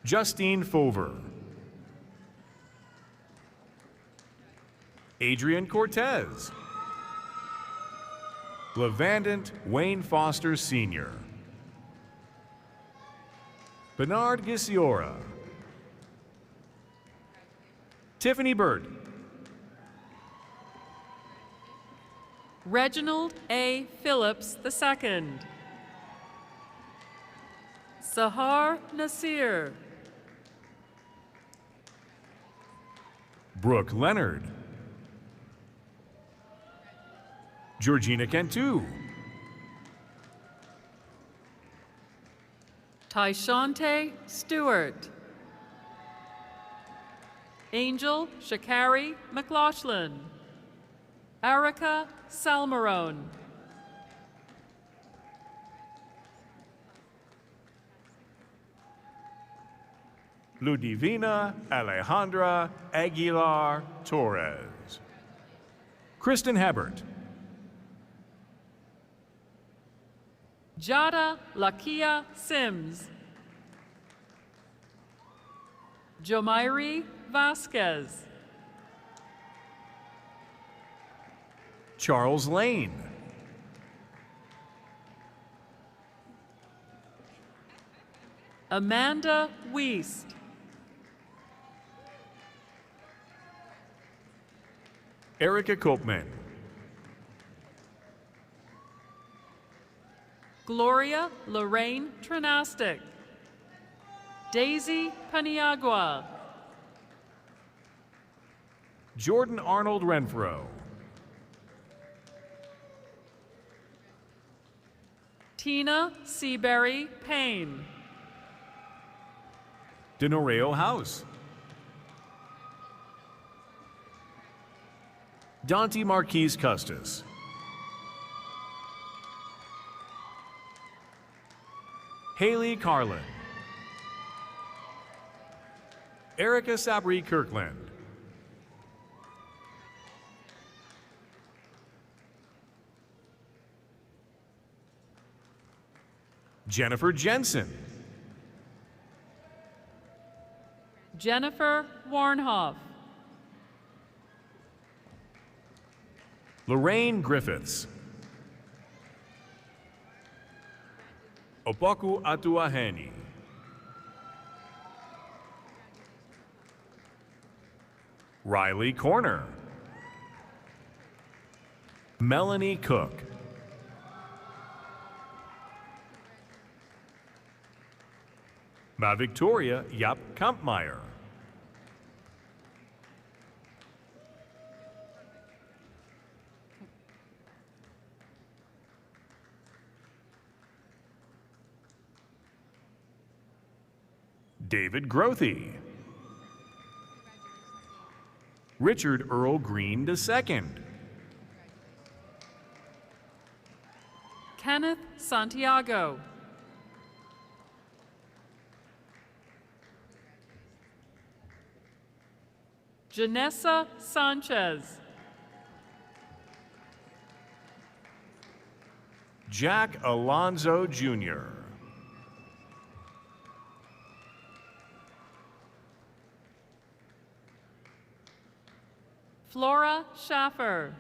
Justine Fover. Adrian Cortez. Levandant Wayne Foster Sr. Bernard Gisiora. Tiffany Bird. Reginald A. Phillips II. Sahar Nasir. Brooke Leonard. Georgina Cantu. Tyshante Stewart. Angel Shakari McLaughlin. Erica Salmarone. Ludivina Alejandra Aguilar Torres. Kristen Hebert. Jada Lakia Sims. Jomairi Vasquez. Charles Lane. Amanda Wiest. Erica Kopman. Gloria Lorraine Trinastic. Daisy Paniagua. Jordan Arnold Renfro. Tina Seaberry Payne. Denoreo House. Dante Marquise Custis. Haley Carlin. Erica Sabri Kirkland. Jennifer Jensen. Jennifer Warnhoff. Lorraine Griffiths. Opoku Atuaheni. Riley Corner. Melanie Cook. Ma Victoria Yap Kampmeyer. David Grothy. Richard Earl Green II. Kenneth Santiago. Janessa Sanchez. Jack Alonzo Jr. Flora Schaffer.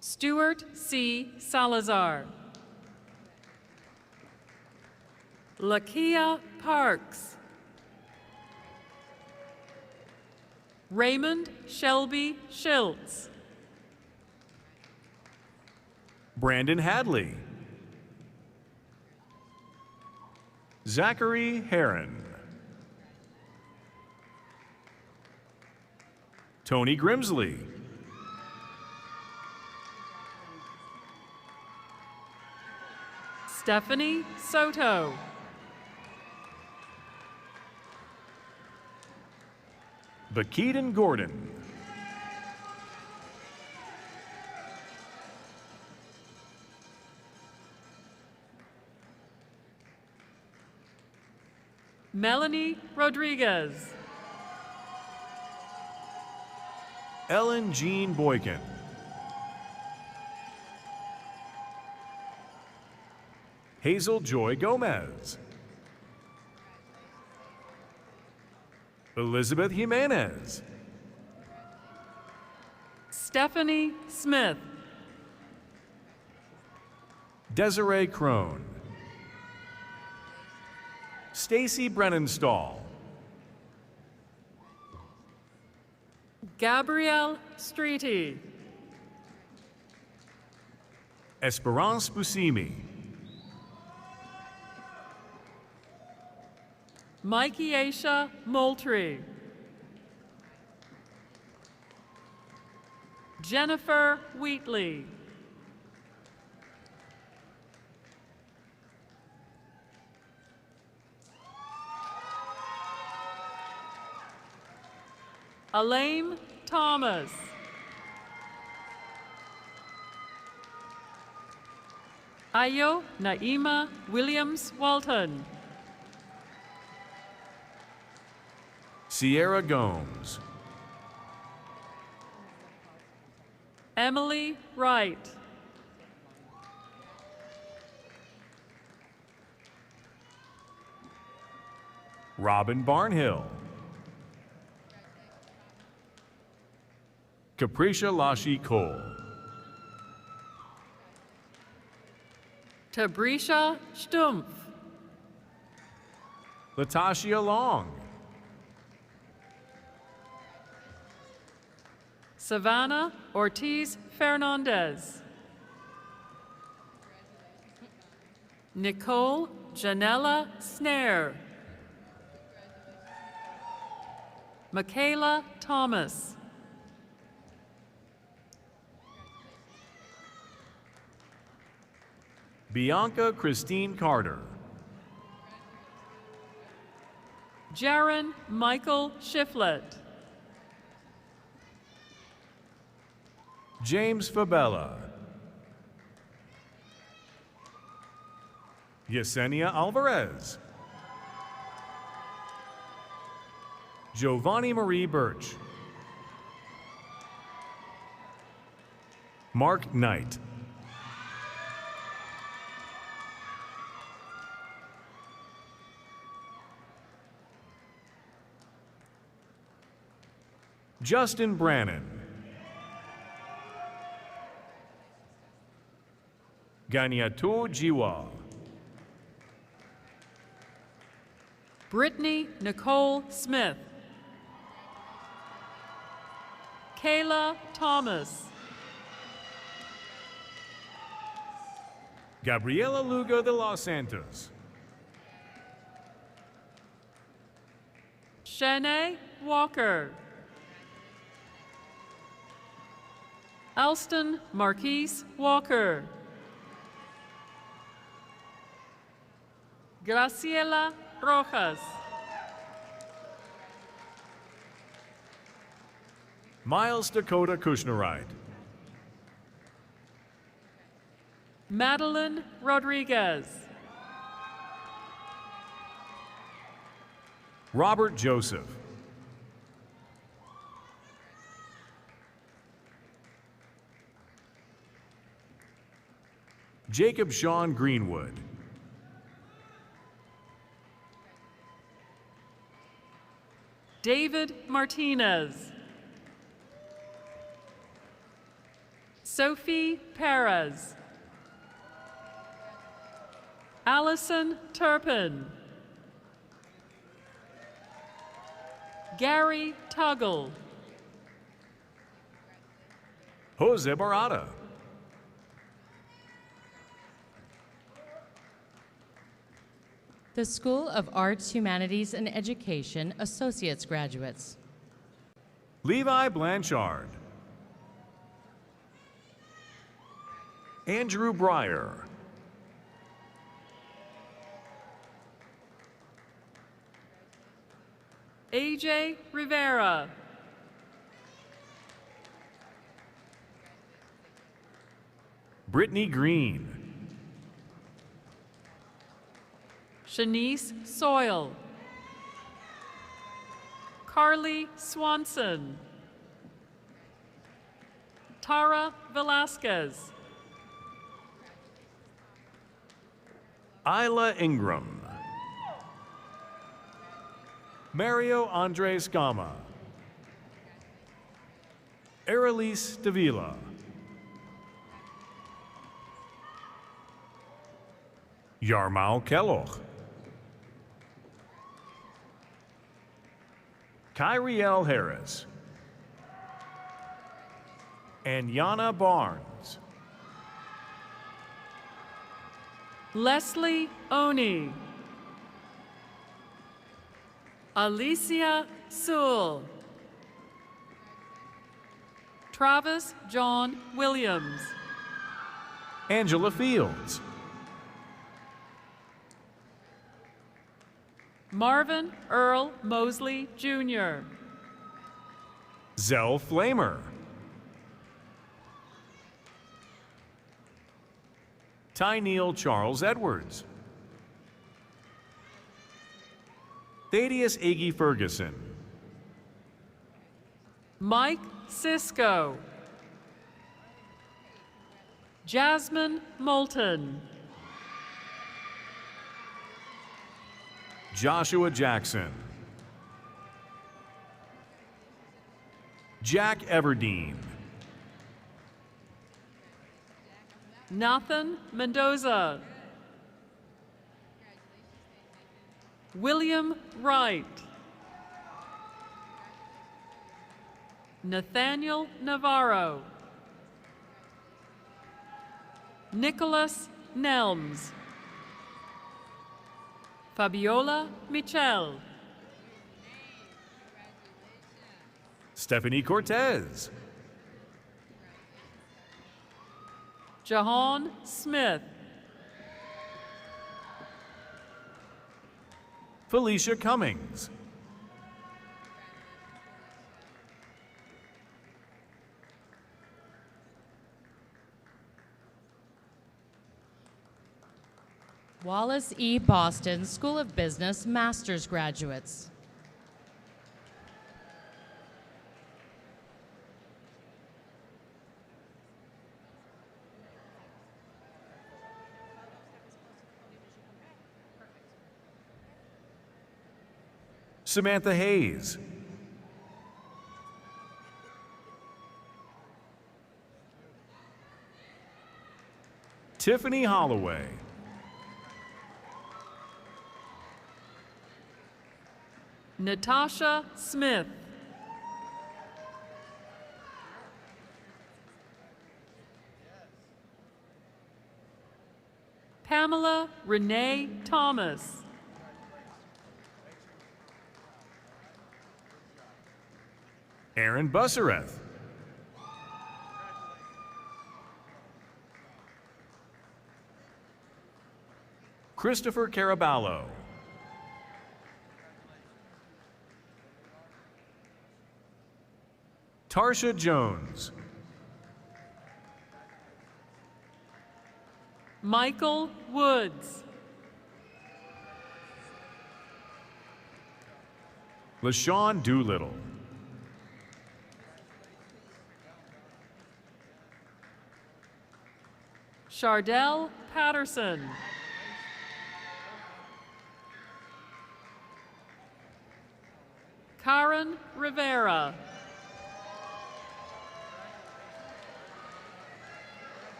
Stuart C. Salazar. Lakia Parks. Raymond Shelby Schiltz. Brandon Hadley. Zachary Heron. Tony Grimsley. Stephanie Soto. Bakeeden Gordon. Melanie Rodriguez. Ellen Jean Boykin. Hazel Joy Gomez. Elizabeth Jimenez. Stephanie Smith. Desiree Crone. Stacy Brennenstall. Gabrielle Streety. Esperance Busimi. Mikey Aisha Moultrie. Jennifer Wheatley. Elaine Thomas. Ayo Naima Williams Walton. Sierra Gomes. Emily Wright. Robin Barnhill. Capricia Lashi Cole. Tabrisha Stumpf. Latasha Long. Savannah Ortiz Fernandez. Nicole Janella Snare. Michaela Thomas. Bianca Christine Carter. Jaron Michael Shiflett. James Fabella. Yesenia Alvarez. Giovanni Marie Birch. Mark Knight. Justin Brannon. Ganiato Jiwa. Brittany Nicole Smith. Kayla Thomas. Gabriela Lugo de Los Santos. Shanae Walker. Alston Marquise Walker. Graciela Rojas. Miles Dakota Kushnerite. Madeline Rodriguez. Robert Joseph. Jacob Sean Greenwood. David Martinez. Sophie Perez. Allison Turpin. Gary Tuggle. Jose Barada. The School of Arts, Humanities, and Education Associates graduates. Levi Blanchard. Andrew Breyer. AJ Rivera. Brittany Green. Shanice Soyle. Carly Swanson. Tara Velasquez. Isla Ingram. Mario Andres Gama. Aralise Davila. Yarmao Kellogg. Kyriel Harris. And Yana Barnes. Leslie Oni. Alicia Sewell. Travis John Williams. Angela Fields. Marvin Earl Mosley Jr. Zell Flamer. Tyneal Charles Edwards. Thaddeus Agee Ferguson. Mike Sisko. Jasmine Moulton. Joshua Jackson. Jack Everdeen. Nathan Mendoza. William Wright. Nathaniel Navarro. Nicholas Nelms. Fabiola Michel. Stephanie Cortez. Jahan Smith. Felicia Cummings. Wallace E. Boston School of Business Master's graduates. Samantha Hayes. Tiffany Holloway. Natasha Smith. Pamela Renee Thomas. Aaron Bussereth. Christopher Caraballo. Tarsha Jones. Michael Woods. LaShawn Doolittle. Chardell Patterson. Karen Rivera.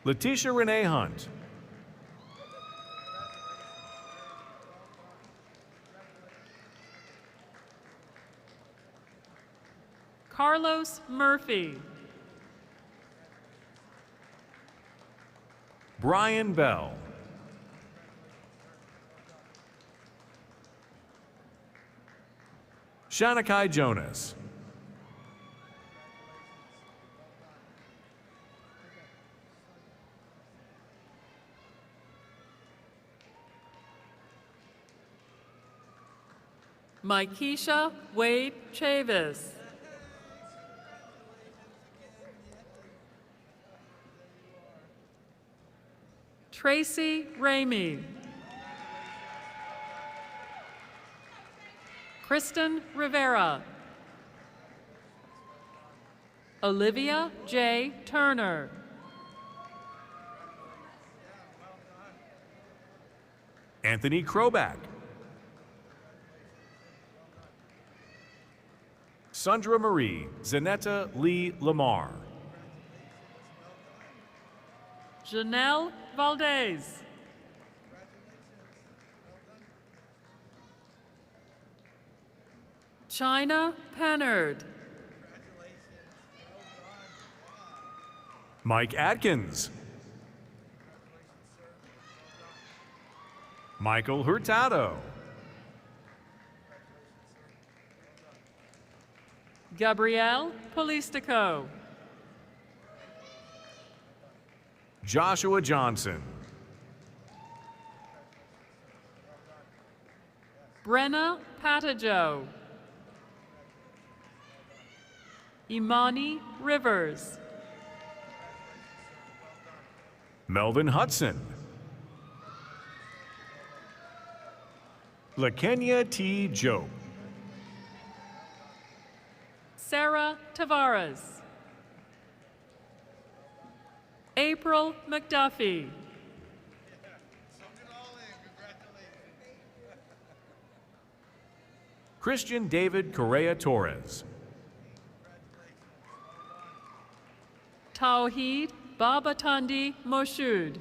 Letitia Renee Hunt. Carlos Murphy. Brian Bell. Shanakai Jonas. Mykesha Wade Chavis. Tracy Ramey. Kristen Rivera. Olivia J. Turner. Anthony Kroback. Sandra Marie Zanetta Lee Lamar. Janelle Valdez. China Pennard. Mike Atkins. Michael Hurtado. Gabrielle Polistico. Joshua Johnson. Brenna Patajo. Imani Rivers. Melvin Hudson. LaKenya T. Joe. Sarah Tavares. April McDuffie. Christian David Correa Torres. Tawhid Babatandi Moshud.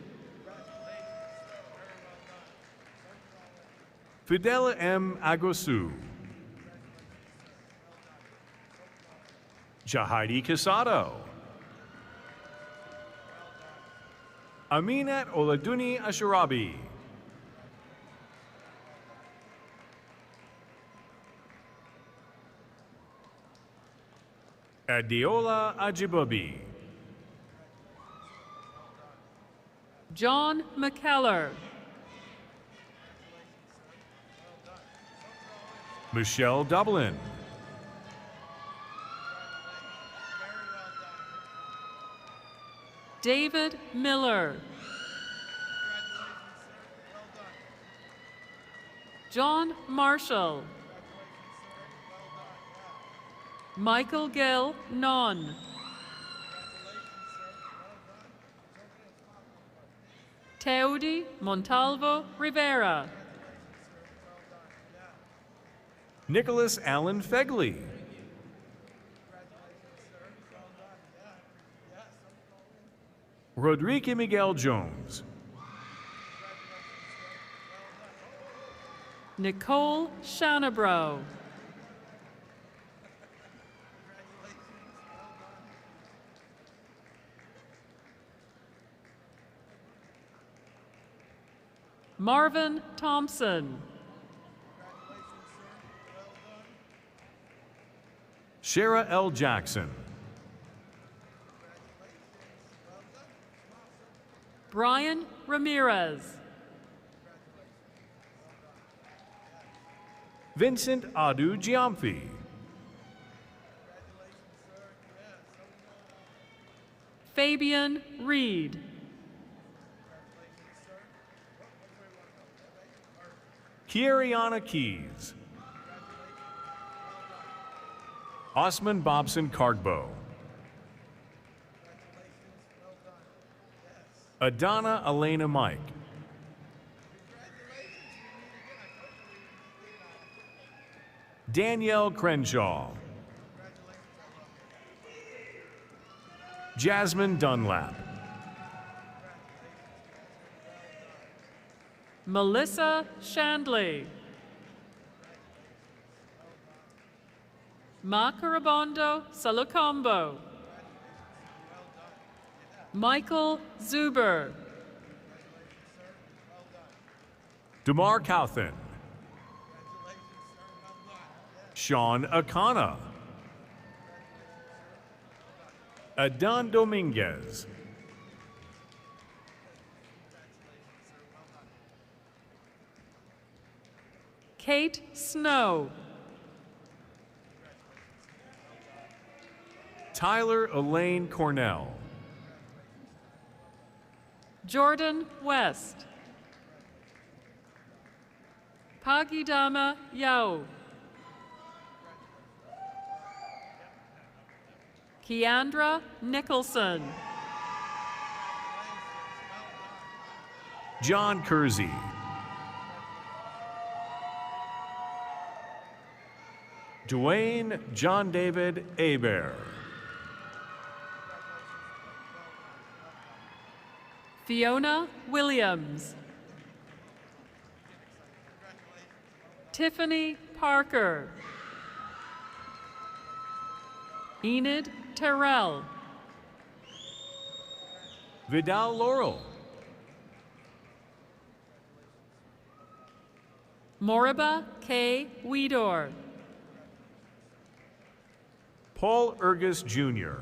Fidel M. Agosu. Jahidi Casado. Aminat Oladuni Asharabi. Adiola Ajibabi. John McKellar. Michelle Dublin. David Miller. John Marshall. Michael Gill Non. Teodi Montalvo Rivera. Nicholas Allen Fegley. Rodrigue Miguel Jones. Nicole Shanabro. Marvin Thompson. Shara L. Jackson. Brian Ramirez. Vincent Adu Giamfi. Fabian Reed. Kiariana Keys. Osman Bobson Cargbo. Adana Elena Mike. Danielle Crenshaw. Jasmine Dunlap. Melissa Shandley. Makarabondo Salocombo. Michael Zuber. Damar Couthen. Sean Akana. Adan Dominguez. Kate Snow. Tyler Elaine Cornell. Jordan West. Pagidama Yao. Keandra Nicholson. John Kersey. Dwayne John David Abear. Fiona Williams. Tiffany Parker. Enid Terrell. Vidal Laurel. Moriba K. Weedor. Paul Ergus Jr.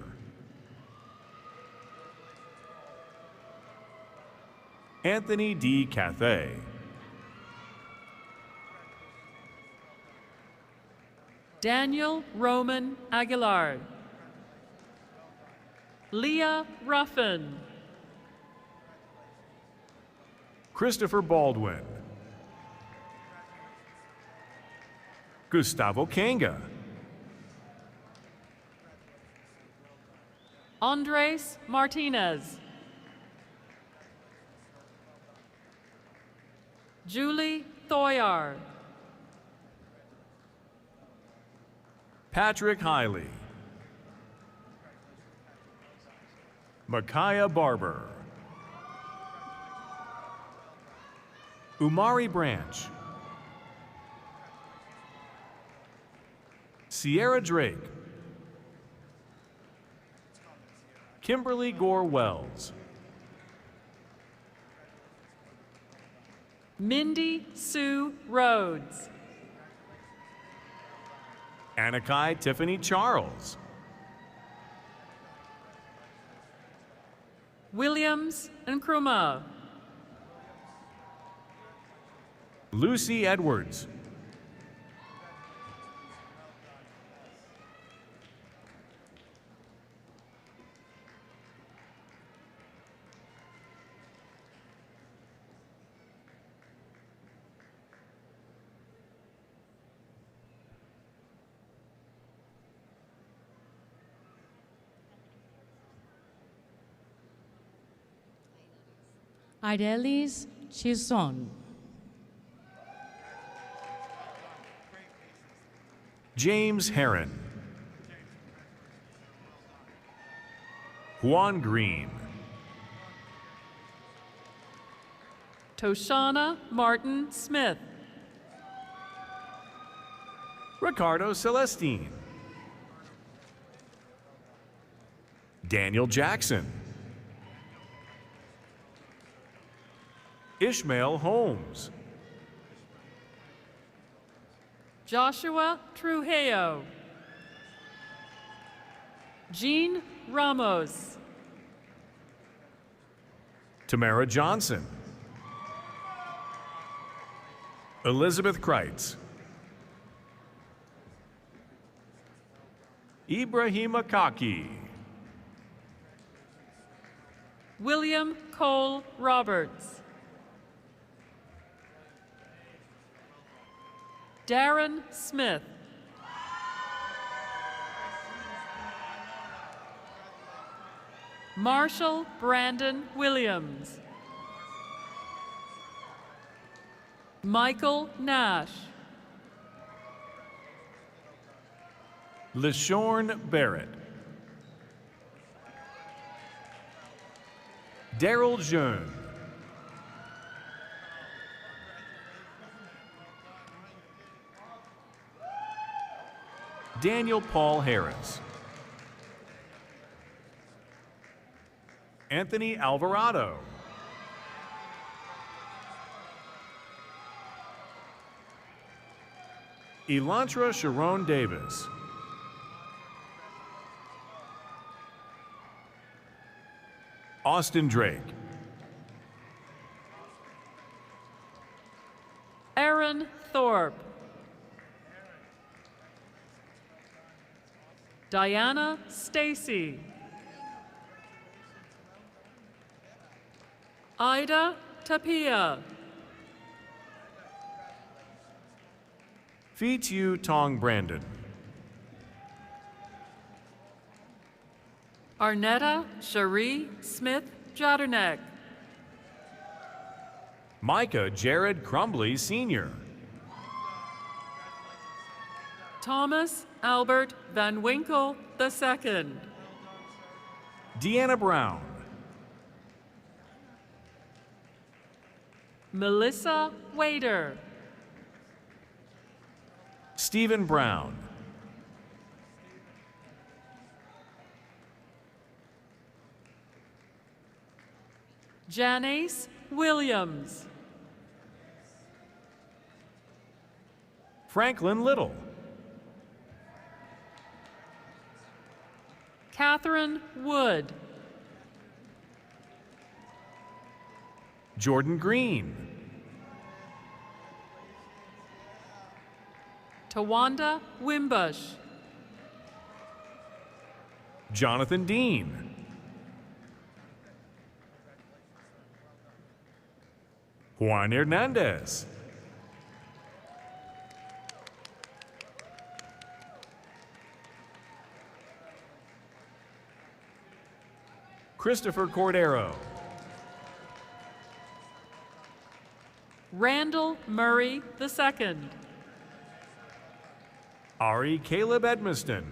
Anthony D. Cathay. Daniel Roman Aguilar. Leah Ruffin. Christopher Baldwin. Gustavo Kanga. Andres Martinez. Julie Thoyar. Patrick Hiley. Micaiah Barber. Umari Branch. Sierra Drake. Kimberly Gore Wells. Mindy Sue Rhodes. Anakai Tiffany Charles. Williams Nkrumah. Lucy Edwards. Idalis Chison. James Heron. Juan Green. Toshana Martin Smith. Ricardo Celestine. Daniel Jackson. Ishmael Holmes. Joshua Trujillo. Jean Ramos. Tamara Johnson. Elizabeth Kreitz. Ibrahima Kaki. William Cole Roberts. Darren Smith. Marshall Brandon Williams. Michael Nash. LaShorn Barrett. Daryl Jeune. Daniel Paul Harris. Anthony Alvarado. Elantra Sharon Davis. Austin Drake. Aaron Thorpe. Diana Stacy. Ida Tapia. Fitu Tong Brandon. Arnetta Cherie Smith Jodderneck. Micah Jared Crumbly Sr. Thomas Albert Van Winkle II. Deanna Brown. Melissa Wader. Stephen Brown. Janice Williams. Franklin Little. Catherine Wood. Jordan Green. Tawanda Wimbush. Jonathan Dean. Juan Hernandez. Christopher Cordero. Randall Murray II. Ari Caleb Edmiston.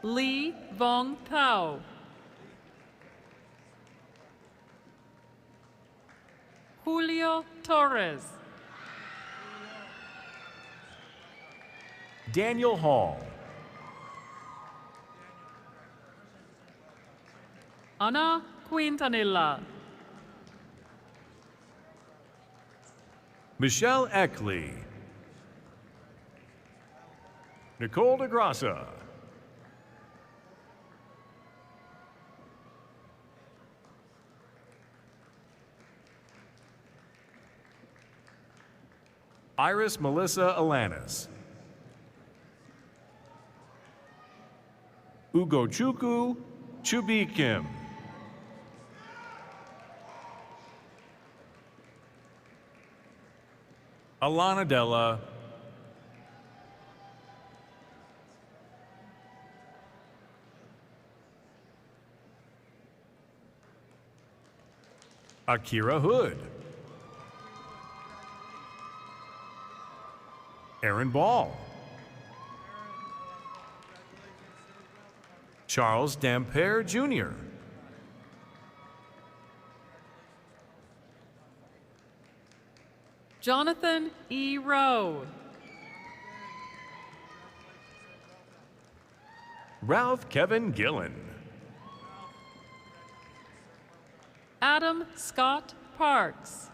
Lee Vong Thao. Julio Torres. Daniel Hall. Ana Quintanilla. Michelle Eckley. Nicole DeGrassa. Iris Melissa Alanis. Ugochukwu Chubikim. Alana Della. Akira Hood. Aaron Ball. Charles Dampere Jr. Jonathan E. Rowe. Ralph Kevin Gillen. Adam Scott Parks.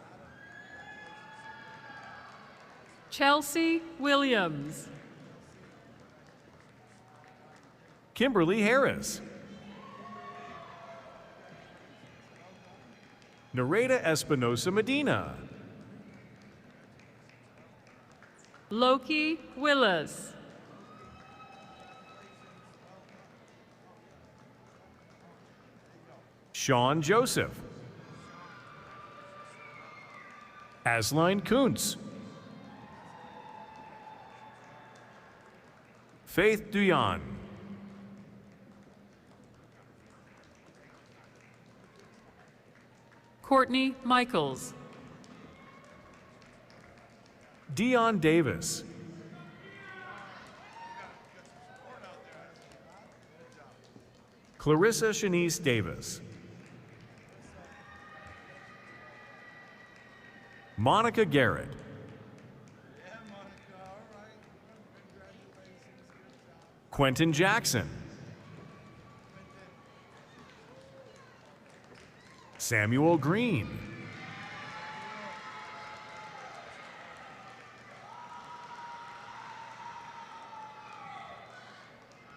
Chelsea Williams. Kimberly Harris. Nareda Espinosa Medina. Loki Willis. Sean Joseph. Asline Kuntz. Faith Duyan. Courtney Michaels. Dion Davis. Clarissa Shanice Davis. Monica Garrett. Quentin Jackson. Samuel Green.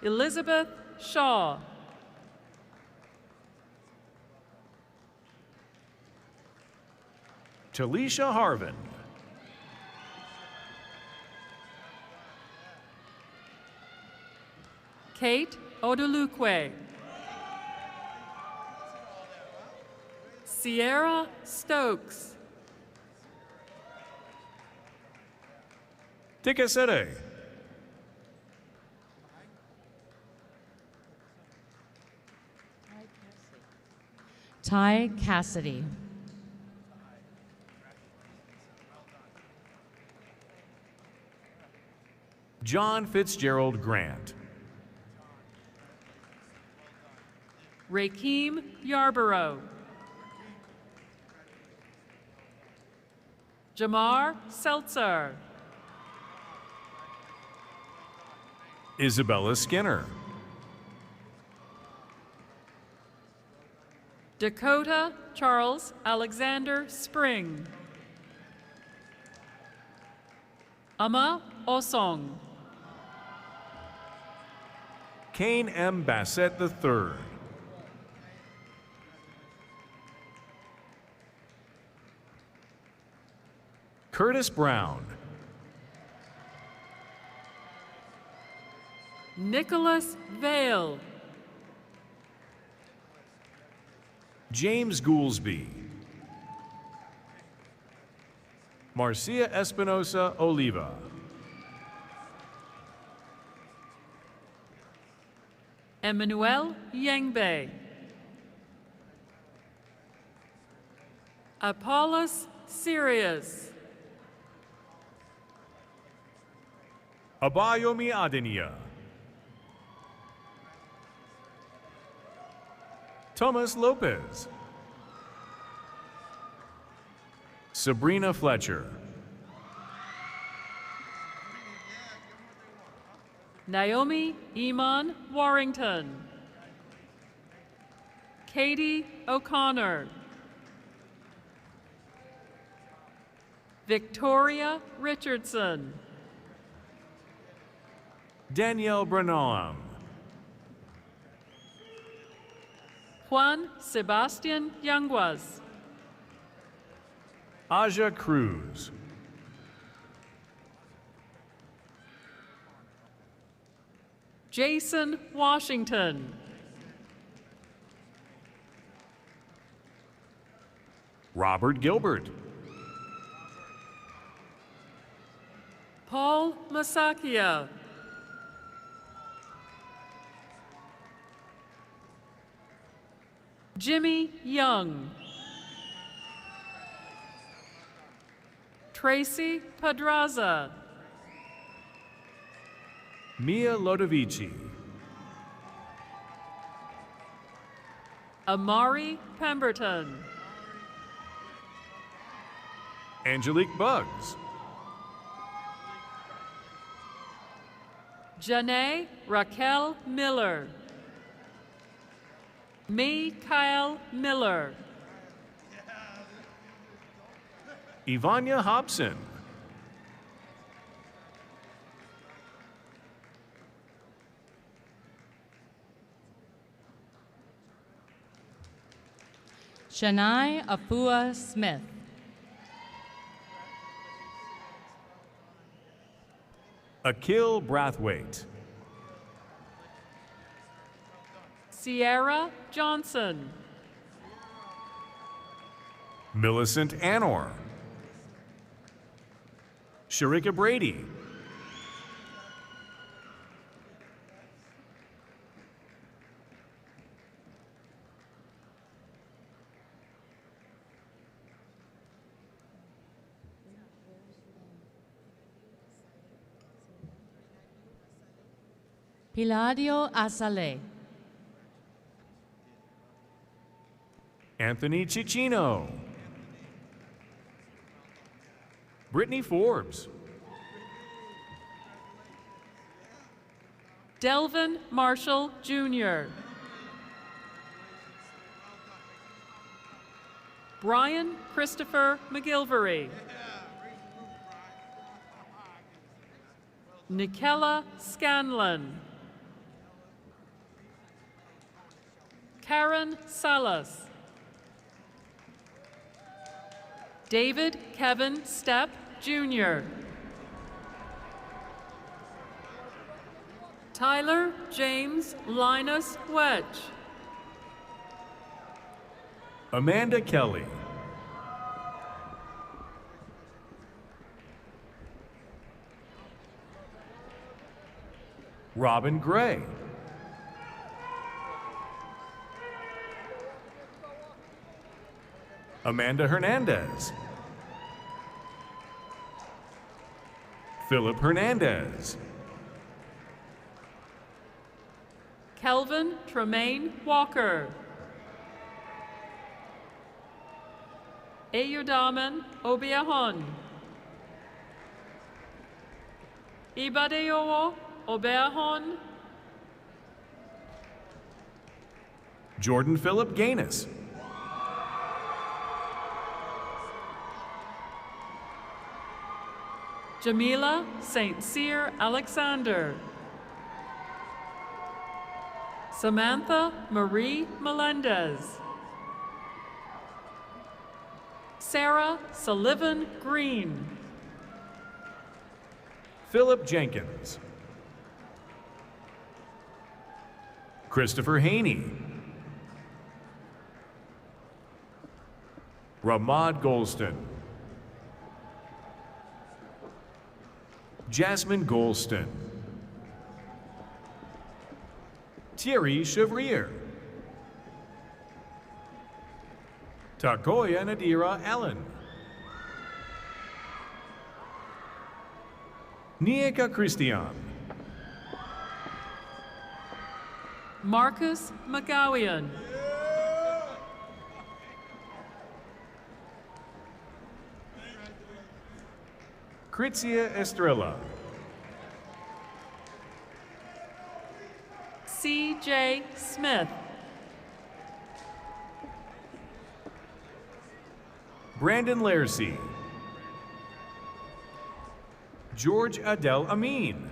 Elizabeth Shaw. Talisha Harvin. Kate Odulukwe. Sierra Stokes. Tikasere. Ty Cassidy. John Fitzgerald Grant. Rakeem Yarborough. Jamar Seltzer. Isabella Skinner. Dakota Charles Alexander Spring. Ama Osong. Kane M. Bassett III. Curtis Brown. Nicholas Vale. James Goolsby. Marcia Espinosa Oliva. Emmanuel Yengbe, Apollos Sirius, Abayomi Adenia, Thomas Lopez, Sabrina Fletcher, Naomi Iman Warrington, Katie O'Connor, Victoria Richardson, Danielle Branham, Juan Sebastian Yanguas, Aja Cruz, Jason Washington, Robert Gilbert, Paul Masakia, Jimmy Young, Tracy Pedraza, Mia Lodovici, Amari Pemberton, Angelique Buggs, Janae Raquel Miller, Kyle Miller, Ivania Hobson, Shania Afua Smith, Akil Brathwaite, Sierra Johnson, Millicent Anor, Sharika Brady, Piladio Asale, Anthony Cicino, Brittany Forbes, Delvin Marshall Jr., Brian Christopher McGilvery, Nikela Scanlon, Karen Salas, David Kevin Stepp Jr., Tyler James Linus Wedge, Amanda Kelly, Robin Gray, Amanda Hernandez, Philip Hernandez, Kelvin Tremaine Walker, Eyudaman Obiahon, Ibadeowo Obeahon, Jordan Philip Gaines, Jamila St. Cyr Alexander, Samantha Marie Melendez, Sarah Sullivan Green, Philip Jenkins, Christopher Haney, Ramad Golston, Jasmine Golston, Thierry Chevrier. Takoya Nadira Allen. Nieka Christian. Marcus McGowan. Kritzia Estrella. C.J. Smith. Brandon Laircy. George Adel Amin.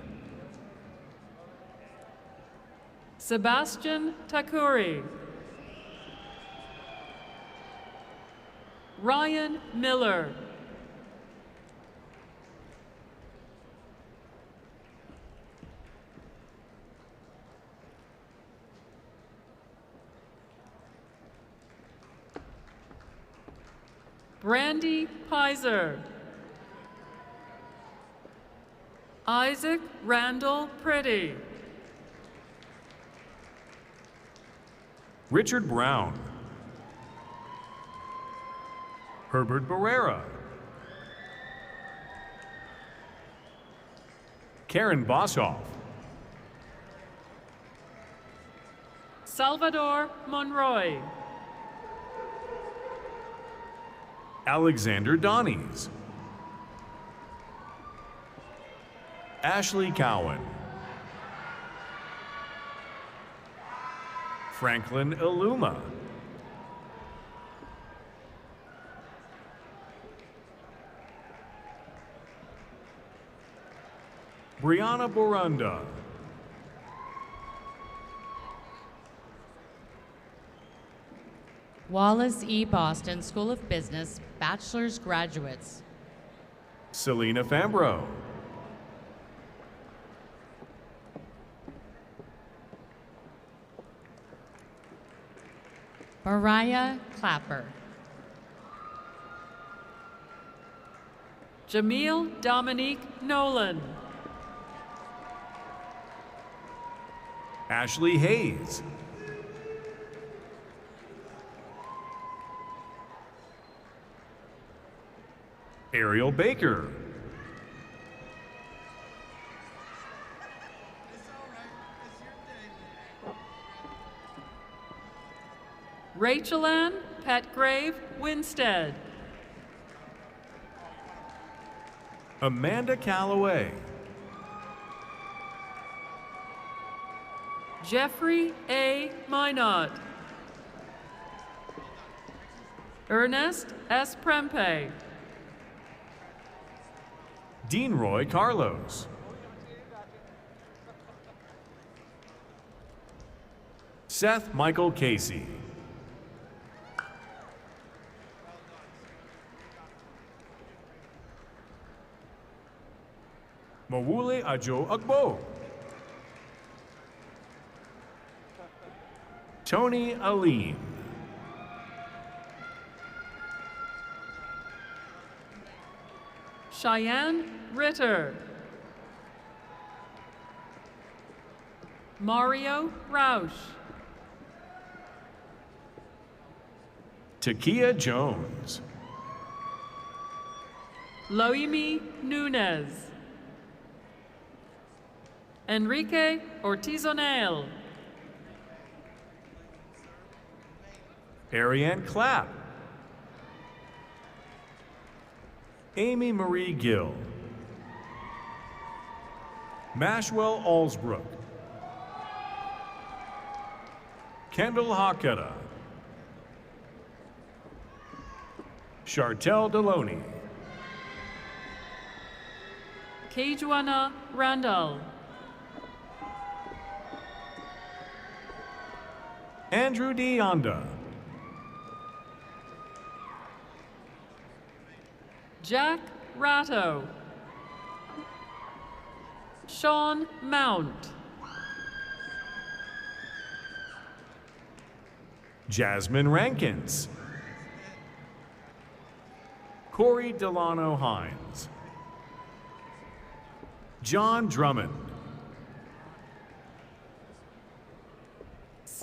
Sebastian Takuri. Ryan Miller. Brandy Pizer. Isaac Randall Pretty. Richard Brown. Herbert Barrera. Karen Boshoff. Salvador Monroy. Alexander Donnies. Ashley Cowan. Franklin Iluma. Brianna Borunda. Wallace E. Boston School of Business Bachelor's Graduates. Selena Fambro. Mariah Clapper. Jamil Dominique Nolan. Ashley Hayes. Ariel Baker. Rachel Ann Petgrave Winstead. Amanda Calloway. Jeffrey A. Minot. Ernest S. Prempe. Dean Roy Carlos. Seth Michael Casey. Mawule Ajo Agbo. Tony Aline. Cheyenne Ritter. Mario Roush. Takia Jones. Loimi Nunez. Enrique Ortizonel. Ariane Clapp. Amy Marie Gill. Mashwell Allsbrook. Kendall Hawketta. Chartel Deloney. Kejuana Randall. Andrew Deonda. Jack Ratto. Sean Mount. Jasmine Rankins. Corey Delano Hines. John Drummond.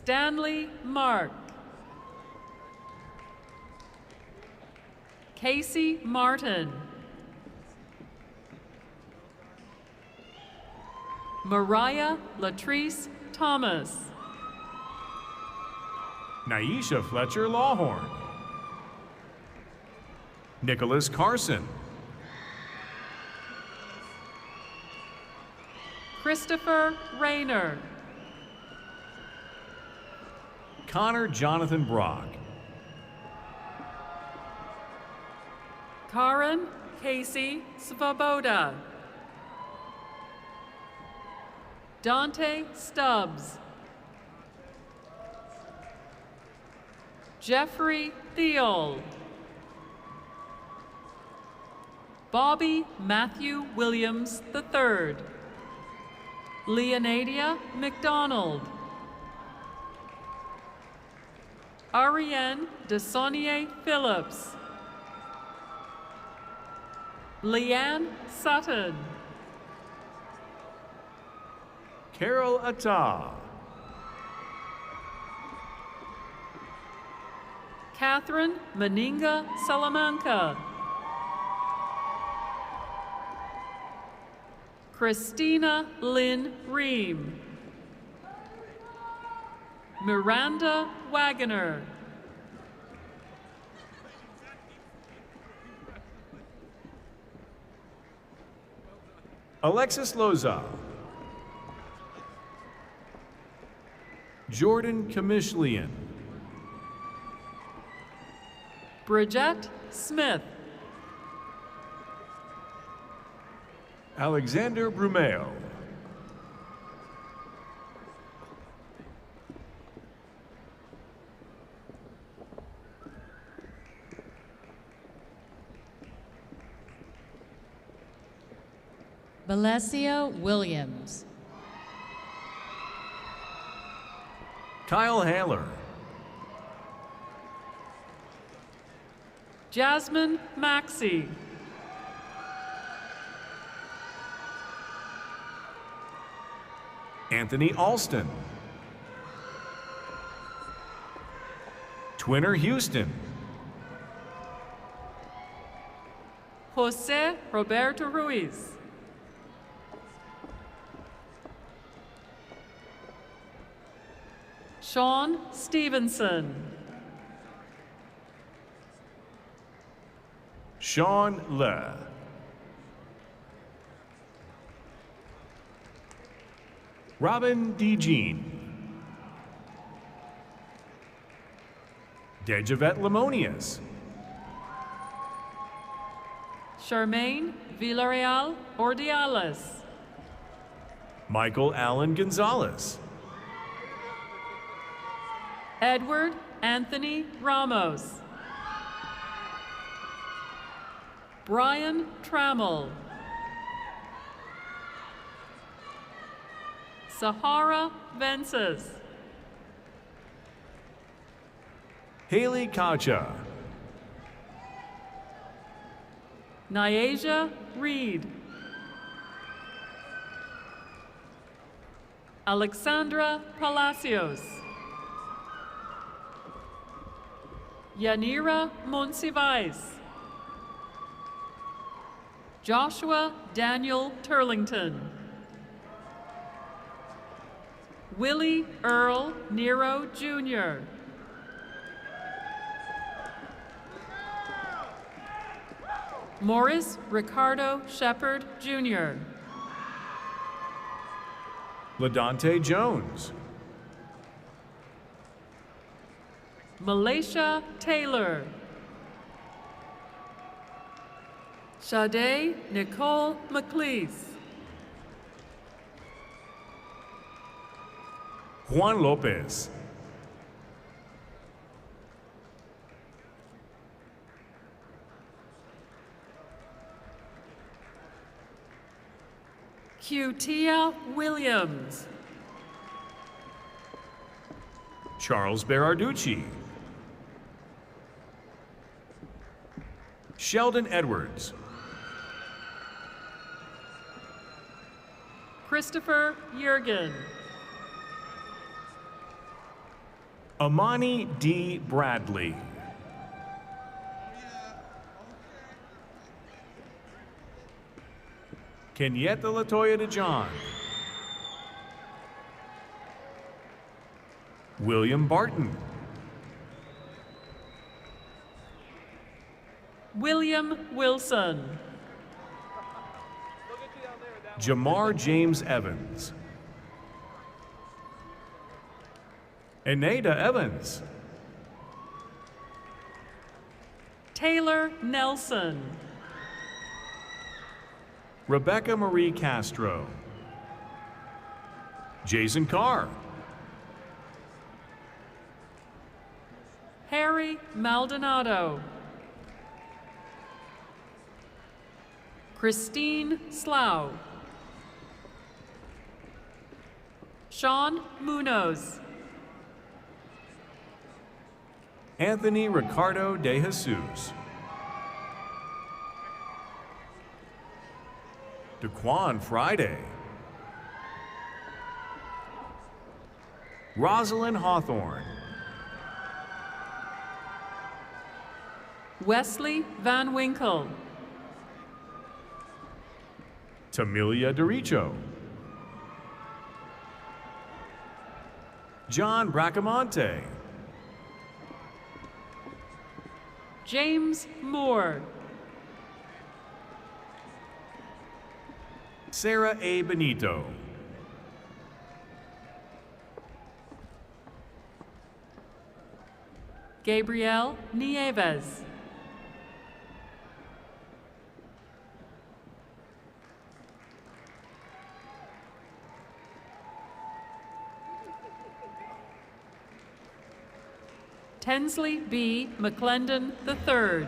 Stanley Mark. Casey Martin. Mariah Latrice Thomas. Naisha Fletcher Lawhorn. Nicholas Carson. Christopher Rayner. Connor Jonathan Brock. Karen Casey Svoboda. Dante Stubbs. Jeffrey Thiel. Bobby Matthew Williams III. Leonadia McDonald. Ariane Desaunier Phillips. Leanne Sutton. Carol Atta. Catherine Meninga Salamanca. Christina Lynn Ream. Miranda Wagoner. Alexis Loza. Jordan Kamishlian. Bridget Smith. Alexander Brumeo. Valesio Williams. Kyle Haller. Jasmine Maxey. Anthony Alston. Twinner Houston. Jose Roberto Ruiz. Sean Stevenson. Sean Le. Robin D. Jean. Dejavet Lemonius. Charmaine Villarreal Ordiales. Michael Allen Gonzalez. Edward Anthony Ramos. Brian Trammell. Sahara Vences. Haley Kacha. Nyasia Reed. Alexandra Palacios. Yanira Monsivais. Joshua Daniel Turlington. Willie Earl Nero Jr. Morris Ricardo Shepard Jr. LaDante Jones. Malaysia Taylor. Sade Nicole McLeese. Juan Lopez. Cutia Williams. Charles Berarducci. Sheldon Edwards. Christopher Yergin. Amani D. Bradley. Kenyetta Latoya DeJohn. William Barton. William Wilson. Jamar James Evans. Eneda Evans. Taylor Nelson. Rebecca Marie Castro. Jason Carr. Harry Maldonado. Christine Slough. Sean Munoz. Anthony Ricardo de Jesus. Daquan Friday. Rosalind Hawthorne. Wesley Van Winkle. Tamilia Doricho. John Bracamonte. James Moore. Sarah A. Benito. Gabriel Nieves. Tensley B. McClendon III.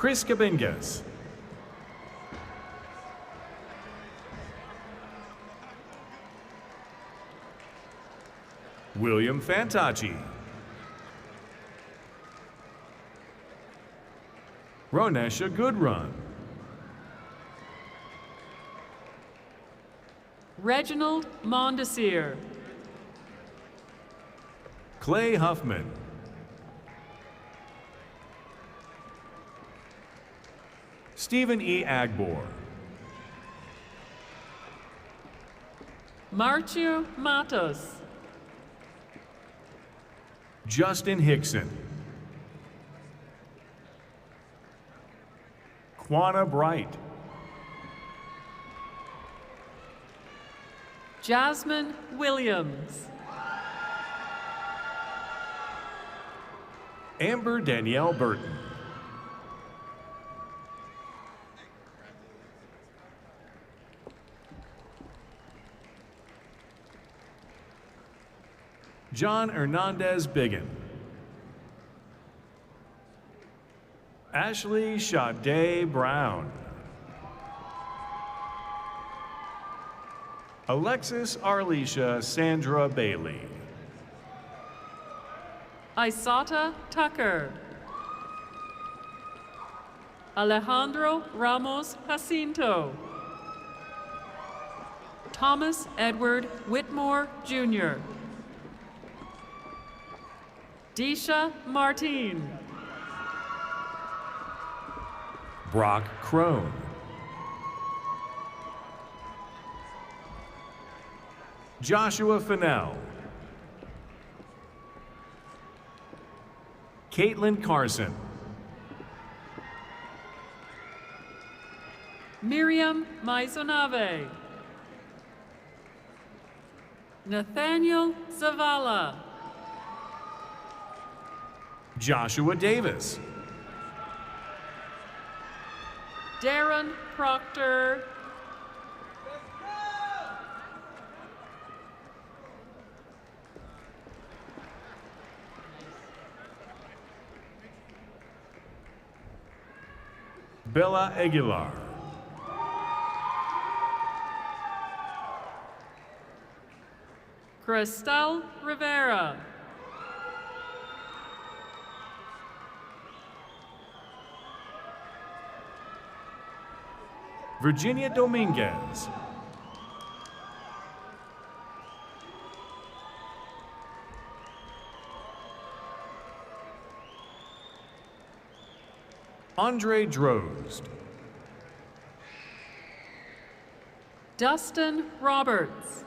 Chris Cabingas. William Fantacci. Ronesha Goodrun. Reginald Mondesir. Clay Huffman. Stephen E. Agbor. Marcio Matos. Justin Hickson. Quanah Bright. Jasmine Williams. Amber Danielle Burton. John Hernandez Biggin. Ashley Sade Brown. Alexis Arlisha Sandra Bailey. Isata Tucker. Alejandro Ramos Jacinto. Thomas Edward Whitmore, Jr. Disha Martin. Brock Crone. Joshua Fennell. Caitlin Carson. Miriam Maisonave. Nathaniel Zavala. Joshua Davis. Darren Proctor. Bella Aguilar. Cristal Rivera. Virginia Dominguez. Andre Drozd. Dustin Roberts.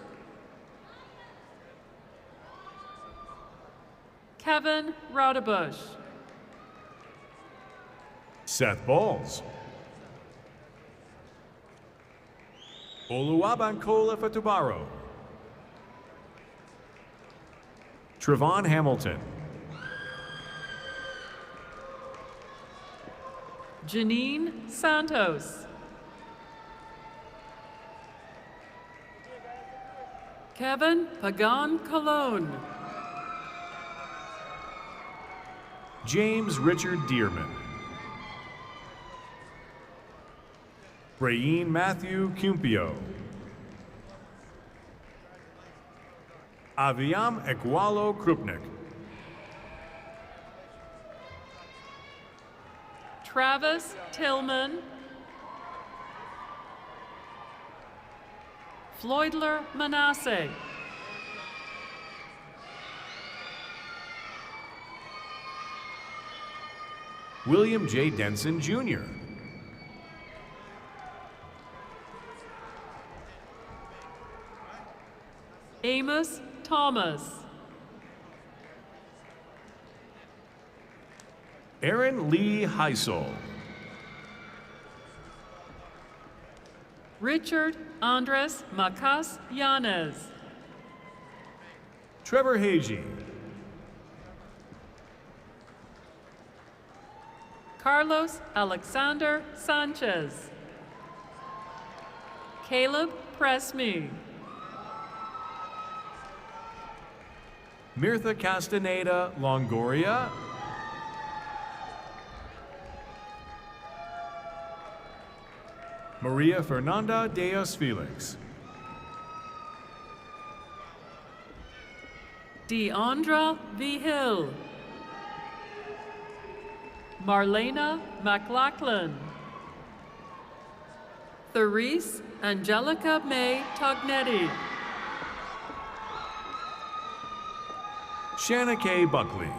Kevin Rodebush. Seth Bowles. Oluwabankola Fatubaro. Trevon Hamilton. Janine Santos. Kevin Pagan Colon. James Richard Dearman. Rayin Matthew Cumpio. Aviam Ekwalo Krupnik. Travis Tillman. Floydler Manasseh. William J. Denson, Jr. Amos Thomas. Aaron Lee Heisel. Richard Andres Macas Yanez. Trevor Hagee. Carlos Alexander Sanchez. Caleb Pressme. Mirtha Castaneda Longoria. Maria Fernanda Deos Felix. Deandra Vigil. Marlena McLachlan. Therese Angelica May Tognetti. Shanna K. Buckley.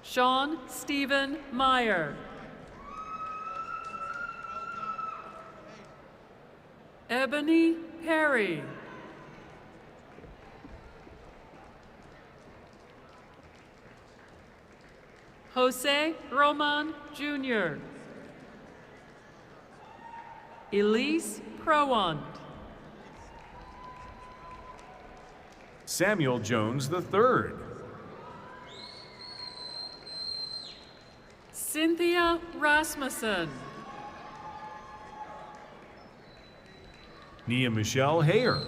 Sean Stephen Meyer. Ebony Perry. Jose Roman Jr. Elise Prowant. Samuel Jones III. Cynthia Rasmussen. Nia Michelle Hayer.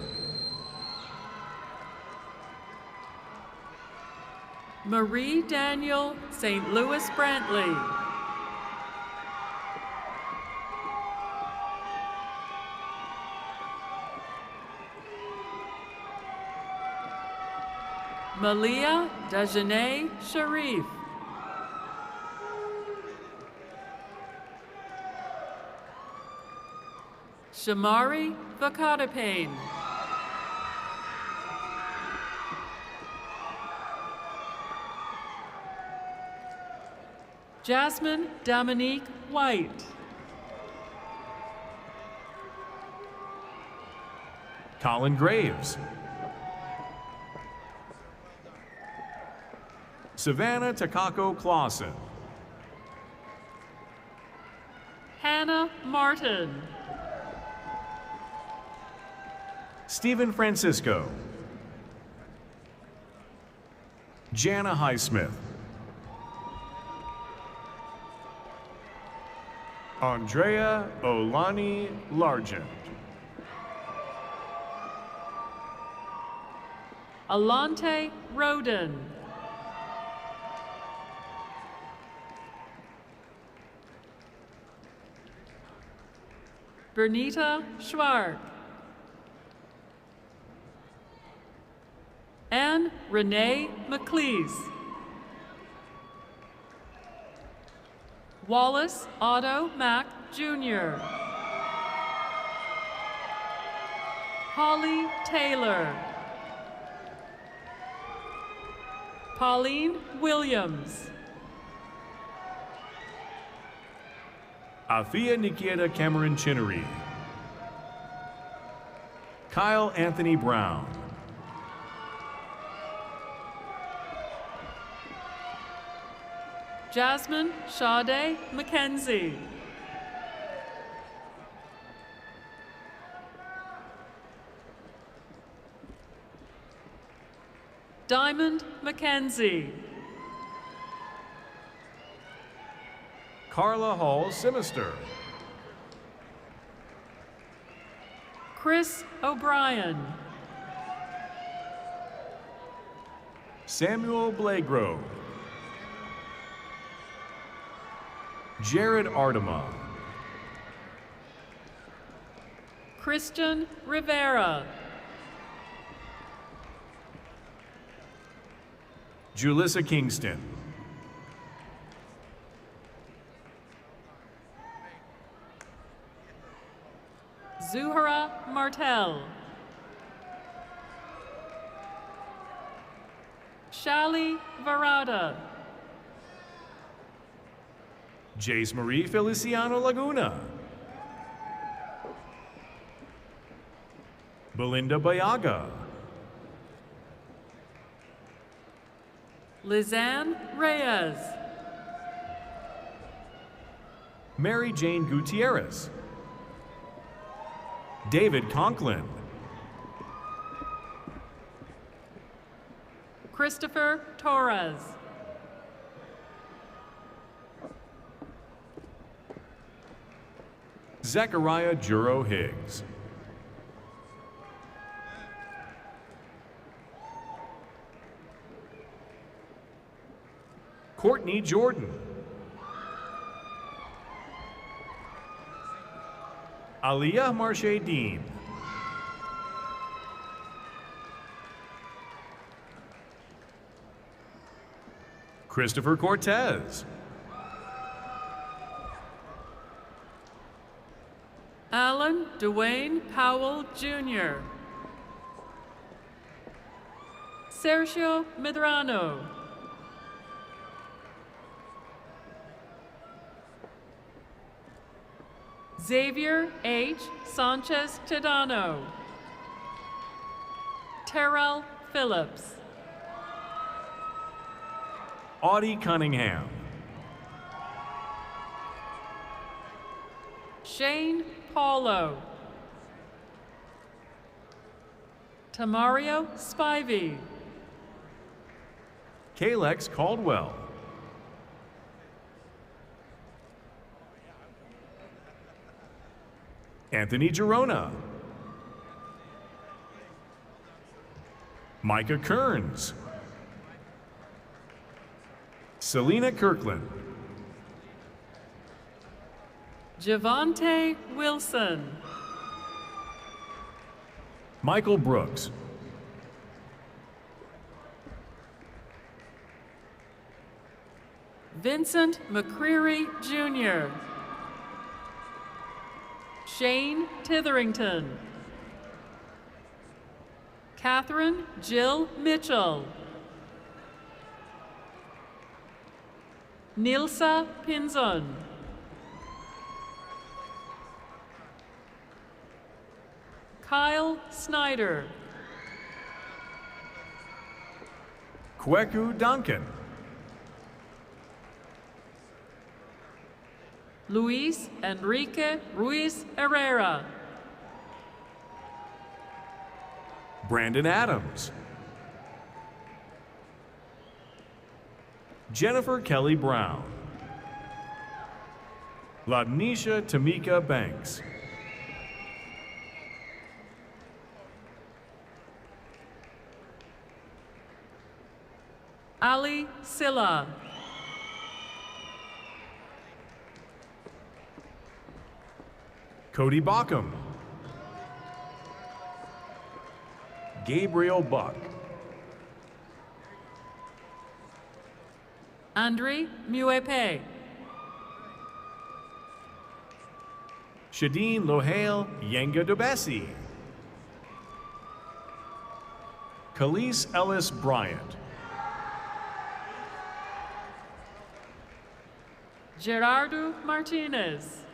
Marie Daniel St. Louis Brantley. Malia Dajane Sharif. Shamari Vakatapane. Jasmine Dominique White. Colin Graves. Savannah Takako Clausen. Hannah Martin. Stephen Francisco. Jana Highsmith. Andrea Olani Largent. Alante Roden. Bernita Schwark. Anne Renee McLeese. Wallace Otto Mack, Jr. Holly Taylor. Pauline Williams. Afia Nikita Cameron Chinnery. Kyle Anthony Brown. Jasmine Sade McKenzie. Diamond McKenzie. Carla Hall Sinister. Chris O'Brien. Samuel Blagrove. Jared Artema. Christian Rivera. Julissa Kingston. Zuhra Martel. Shali Varada. Jace Marie Feliciano Laguna. Belinda Bayaga. Lizanne Reyes. Mary Jane Gutierrez. David Conklin. Christopher Torres. Zechariah Juro Higgs. Courtney Jordan. Aliyah Marche Dean. Christopher Cortez. Alan Dwayne Powell, Jr. Sergio Medrano. Xavier H. Sanchez Tedano. Terrell Phillips. Audie Cunningham. Shane Paulo. Tamario Spivey. Kalex Caldwell. Anthony Girona. Micah Kearns. Selena Kirkland. Javante Wilson. Michael Brooks. Vincent McCreary, Jr. Shane Titherington. Catherine Jill Mitchell. Nilsa Pinzon. Kyle Snyder. Kweku Duncan. Luis Enrique Ruiz Herrera. Brandon Adams. Jennifer Kelly Brown. Ladnisha Tamika Banks. Ali Silla. Cody Bockham. Gabriel Buck. Andre Muepe. Shadeen Lohale Yenga Dubesi. Khalees Ellis Bryant. Gerardo Martinez.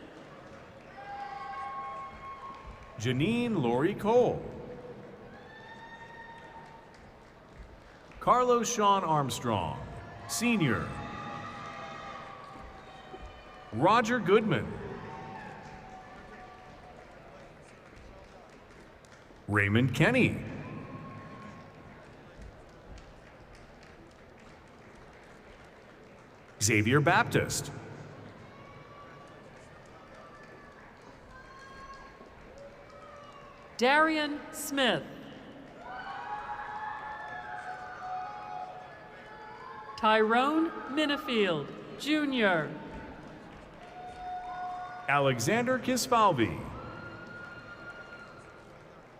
Janine Lori Cole. Carlos Sean Armstrong, Sr. Roger Goodman. Raymond Kenny. Xavier Baptist. Darian Smith. Tyrone Minifield, Jr. Alexander Kisfalvi.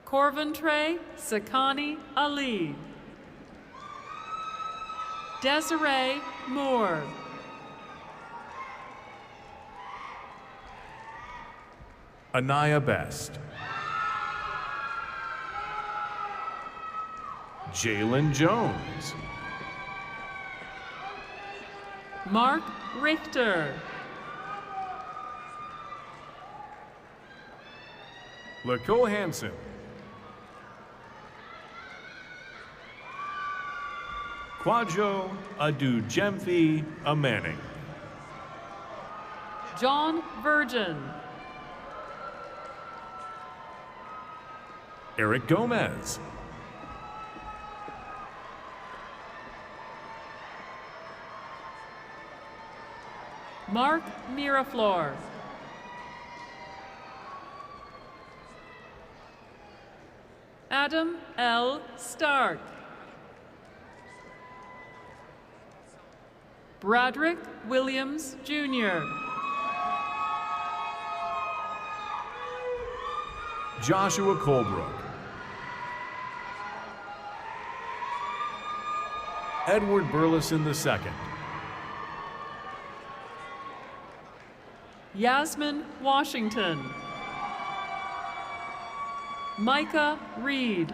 Corventre Sakani Ali. Desiree Moore. Anaya Best. Jalen Jones. Mark Richter. LaCo Hansen. Kwajo Adu-Jemfi Amanning. John Virgin. Eric Gomez. Mark Miraflor. Adam L. Stark. Bradrick Williams, Jr. Joshua Colebrook. Edward Burleson II. Yasmin Washington. Micah Reed.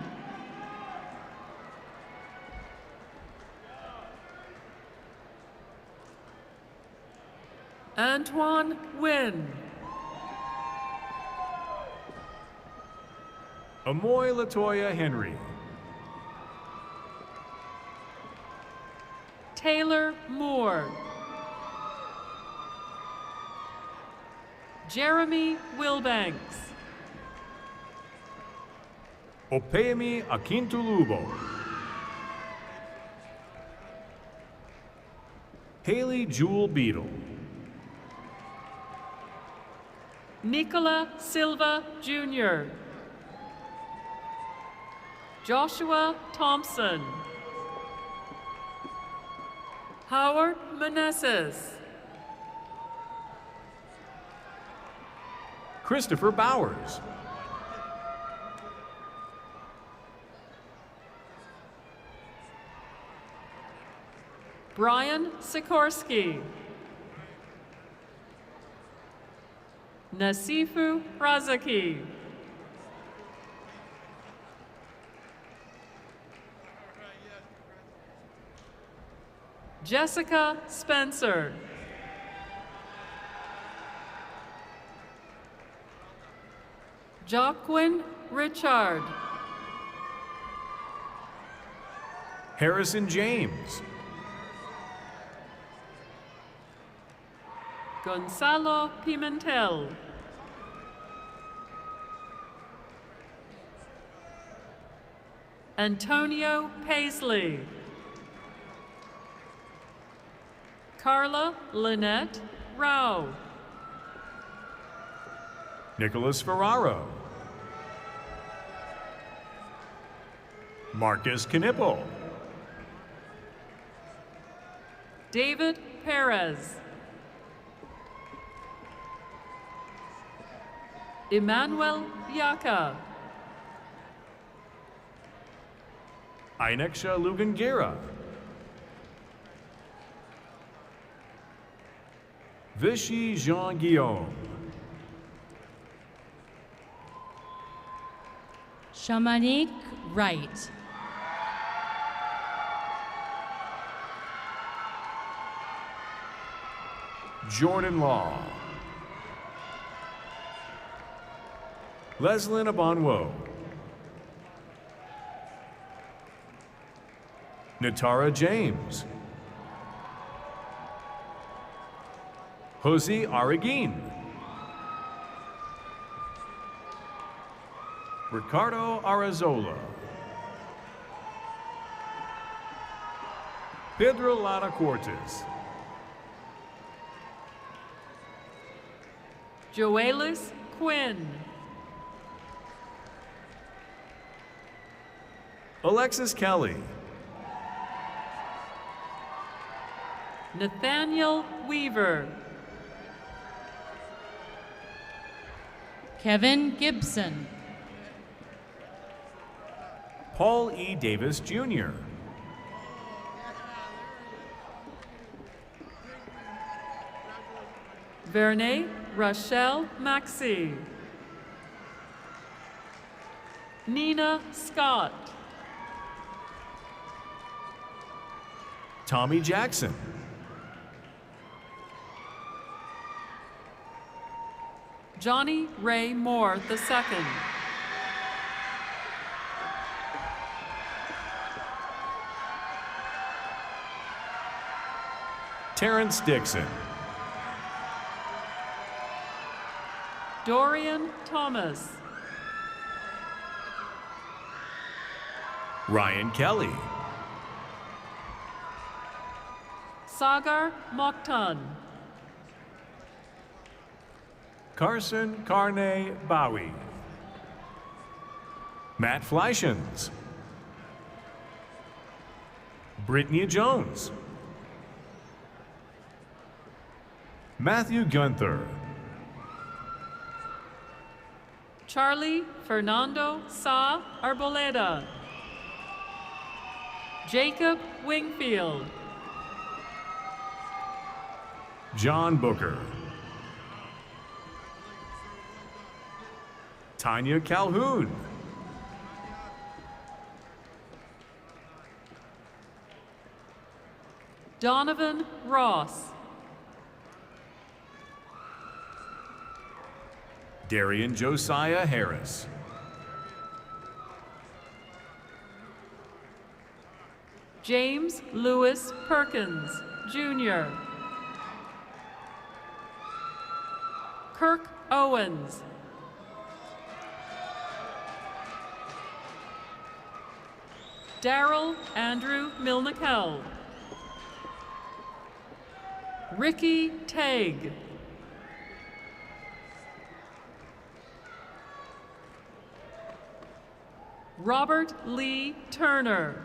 Antoine Wynn. Amoy Latoya Henry. Taylor Moore. Jeremy Wilbanks. Opeyemi Akintulubo. Haley Jewel Beadle. Nicola Silva, Jr. Joshua Thompson. Howard Meneses. Christopher Bowers. Brian Sikorsky. Nasifu Razaki. Jessica Spencer. Joaquin Richard. Harrison James. Gonzalo Pimentel. Antonio Paisley. Carla Lynette Rao. Nicholas Ferraro. Marcus Knipple. David Perez. Emmanuel Yaka. Aineksha Lugangera. Vichy Jean Guillaume. Shamanique Wright. Jordan Law. Leslyn Abonwo. Natara James. Jose Araguin. Ricardo Arazola. Pedro Lara Cortes. Joelis Quinn. Alexis Kelly. Nathaniel Weaver. Kevin Gibson. Paul E. Davis, Jr. Vernay Rochelle Maxey. Nina Scott. Tommy Jackson. Johnny Ray Moore II. Terrence Dixon. Dorian Thomas. Ryan Kelly. Sagar Mokhtan. Carson Carne Bowie. Matt Fleischens. Brittany Jones. Matthew Gunther. Charlie Fernando Sa Arboleda. Jacob Wingfield. John Booker. Tanya Calhoun. Donovan Ross. Darian Josiah Harris. James Lewis Perkins, Jr. Kirk Owens. Daryl Andrew Milnickel. Ricky Tague. Robert Lee Turner.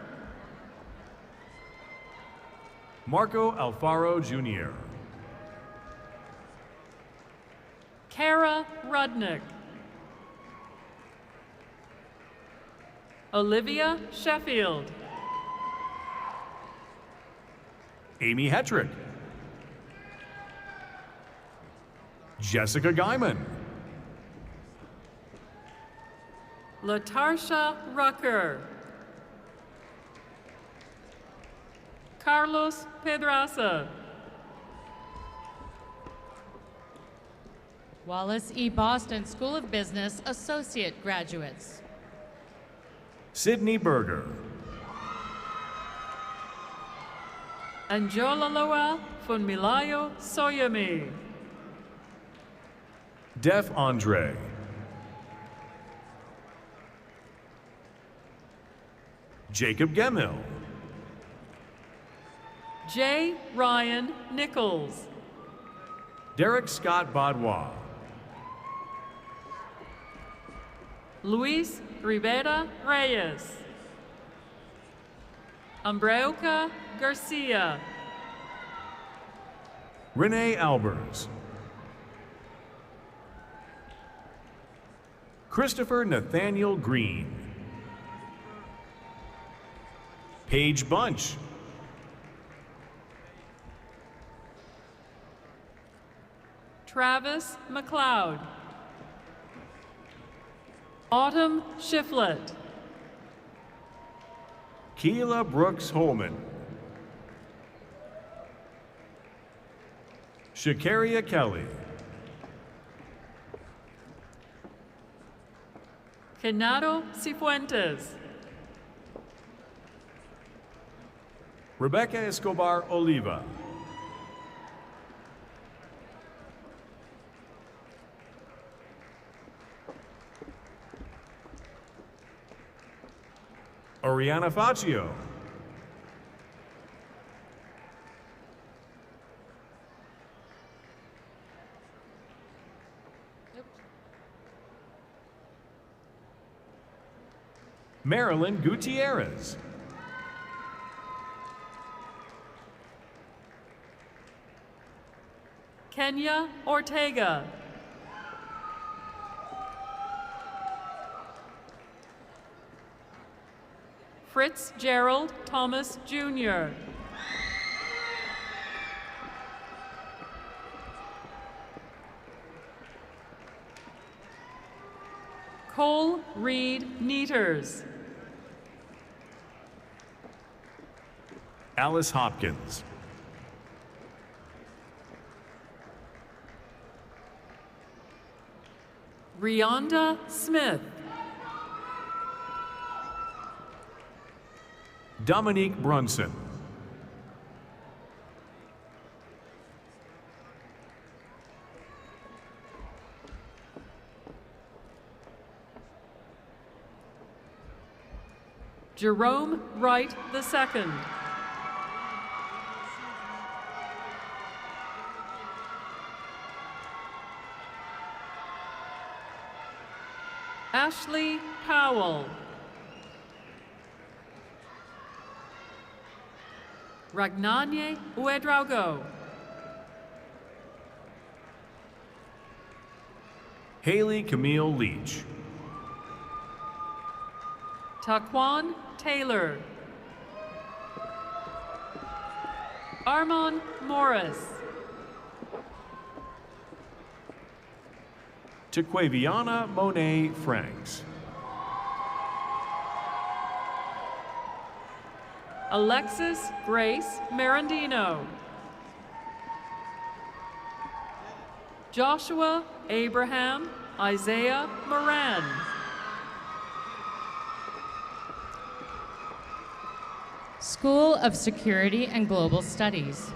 Marco Alfaro Jr. Kara Rudnick. Olivia Sheffield. Amy Hetrick. Jessica Guyman. Latarsha Rucker. Carlos Pedraza. Wallace E. Boston School of Business Associate Graduates. Sydney Berger. Anjolaloa Funmilayo Soyami. Def Andre. Jacob Gemill. J. Ryan Nichols. Derek Scott Badwa. Luis Rivera Reyes. Umbreuca Garcia. Renee Albers. Christopher Nathaniel Green. Paige Bunch. Travis McLeod. Autumn Shiflett. Keela Brooks Holman. Shakaria Kelly. Genaro Cifuentes. Rebecca Escobar Oliva. Oriana Faccio. Marilyn Gutierrez. Kenya Ortega. Fritz Gerald Thomas Jr. Cole Reed Neaters. Alice Hopkins. Rionda Smith. Dominique Brunson. Jerome Wright II. Ashley Powell. Ragnanye Uedraugo. Haley Camille Leach. Taquan Taylor. Armon Morris. Tequaviana Monet Franks. Alexis Grace Marandino. Joshua Abraham Isaiah Moran. School of Security and Global Studies.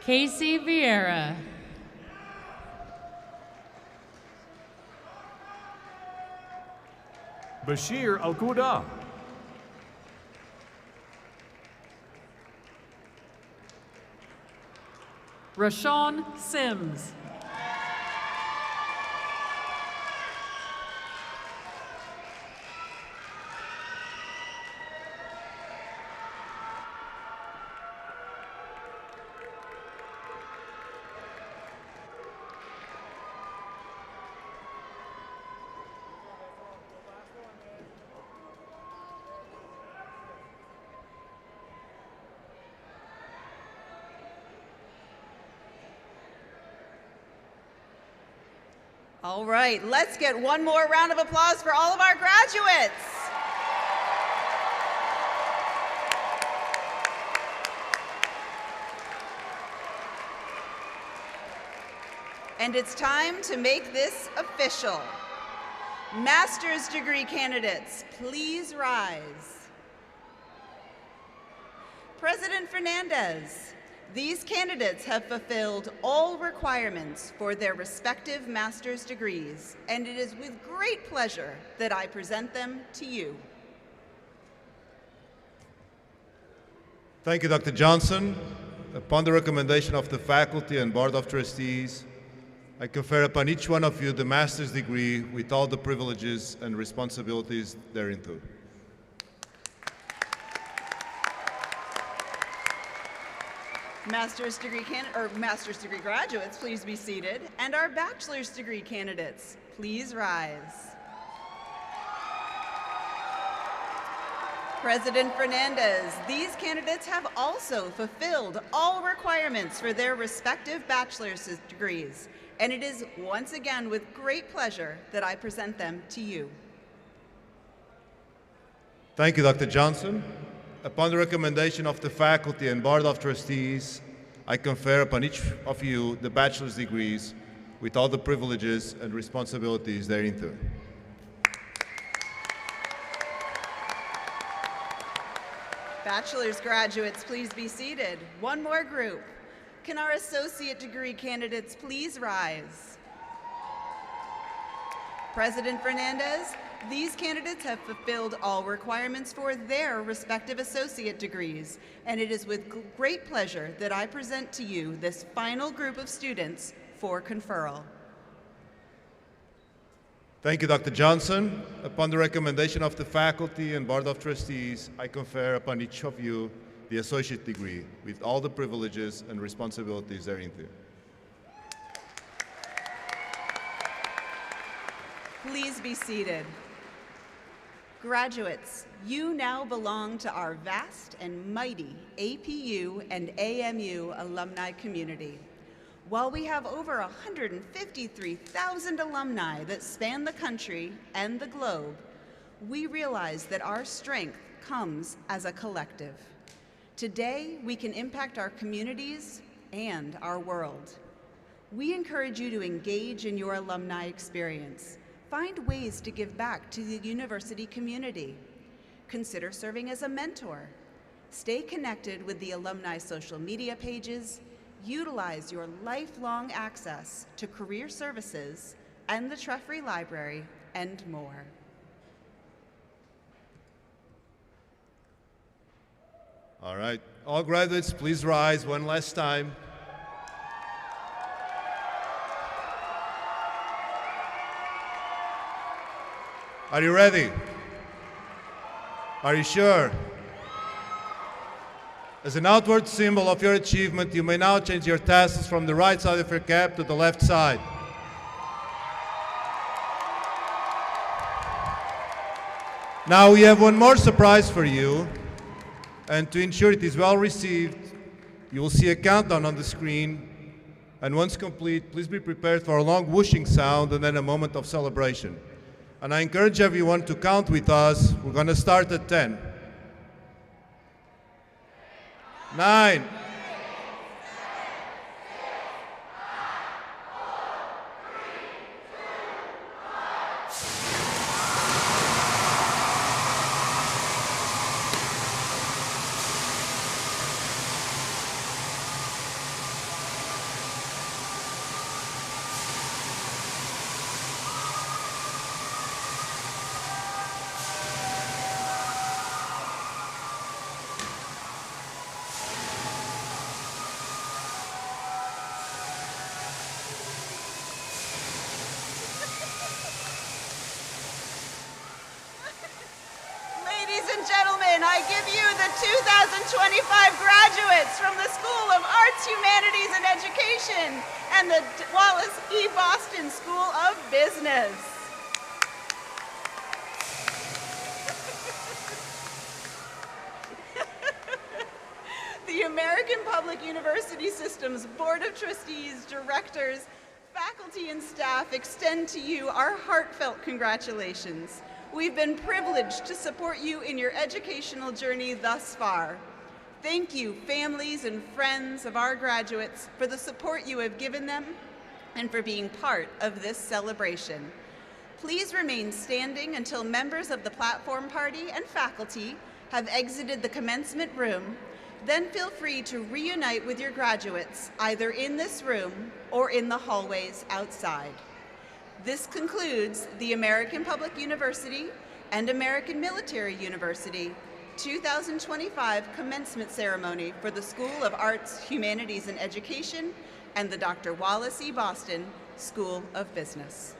Casey Vieira. Bashir Al-Quda. Rashawn Sims. All right, let's get one more round of applause for all of our graduates. And it's time to make this official. Master's degree candidates, please rise. President Fernandes, These candidates have fulfilled all requirements for their respective master's degrees, and it is with great pleasure that I present them to you. Thank you, Dr. Johnson. Upon the recommendation of the faculty and Board of Trustees, I confer upon each one of you the master's degree with all the privileges and responsibilities thereinto. Master's degree graduates, please be seated. And our bachelor's degree candidates, please rise. President Fernandes, these candidates have also fulfilled all requirements for their respective bachelor's degrees, and it is once again with great pleasure that I present them to you. Thank you, Dr. Johnson. Upon the recommendation of the faculty and Board of Trustees, I confer upon each of you the bachelor's degrees with all the privileges and responsibilities thereinto. Bachelor's graduates, please be seated. One more group. Can our associate degree candidates please rise? President Fernandes, these candidates have fulfilled all requirements for their respective associate degrees, and it is with great pleasure that I present to you this final group of students for conferral. Thank you, Dr. Johnson. Upon the recommendation of the faculty and Board of Trustees, I confer upon each of you the associate degree with all the privileges and responsibilities thereinto. Please be seated. Graduates, you now belong to our vast and mighty APU and AMU alumni community. While we have over 153,000 alumni that span the country and the globe, we realize that our strength comes as a collective. Today, we can impact our communities and our world. We encourage you to engage in your alumni experience. Find ways to give back to the university community. Consider serving as a mentor. Stay connected with the alumni social media pages. Utilize your lifelong access to career services and the Treffry Library and more. All right, all graduates, please rise one last time. Are you ready? Are you sure? As an outward symbol of your achievement, you may now change your tassels from the right side of your cap to the left side. Now we have one more surprise for you, and to ensure it is well received, you will see a countdown on the screen, and once complete, please be prepared for a long whooshing sound and then a moment of celebration. And I encourage everyone to count with us. We're going to start at 10. 9. 2025 graduates from the School of Arts, Humanities, and Education and the Wallace E. Boston School of Business. The American Public University System's Board of Trustees, directors, faculty, and staff extend to you our heartfelt congratulations. We've been privileged to support you in your educational journey thus far. Thank you, families and friends of our graduates, for the support you have given them and for being part of this celebration. Please remain standing until members of the platform party and faculty have exited the commencement room. Then feel free to reunite with your graduates, either in this room or in the hallways outside. This concludes the American Public University and American Military University 2025 commencement ceremony for the School of Arts, Humanities, and Education and the Dr. Wallace E. Boston School of Business.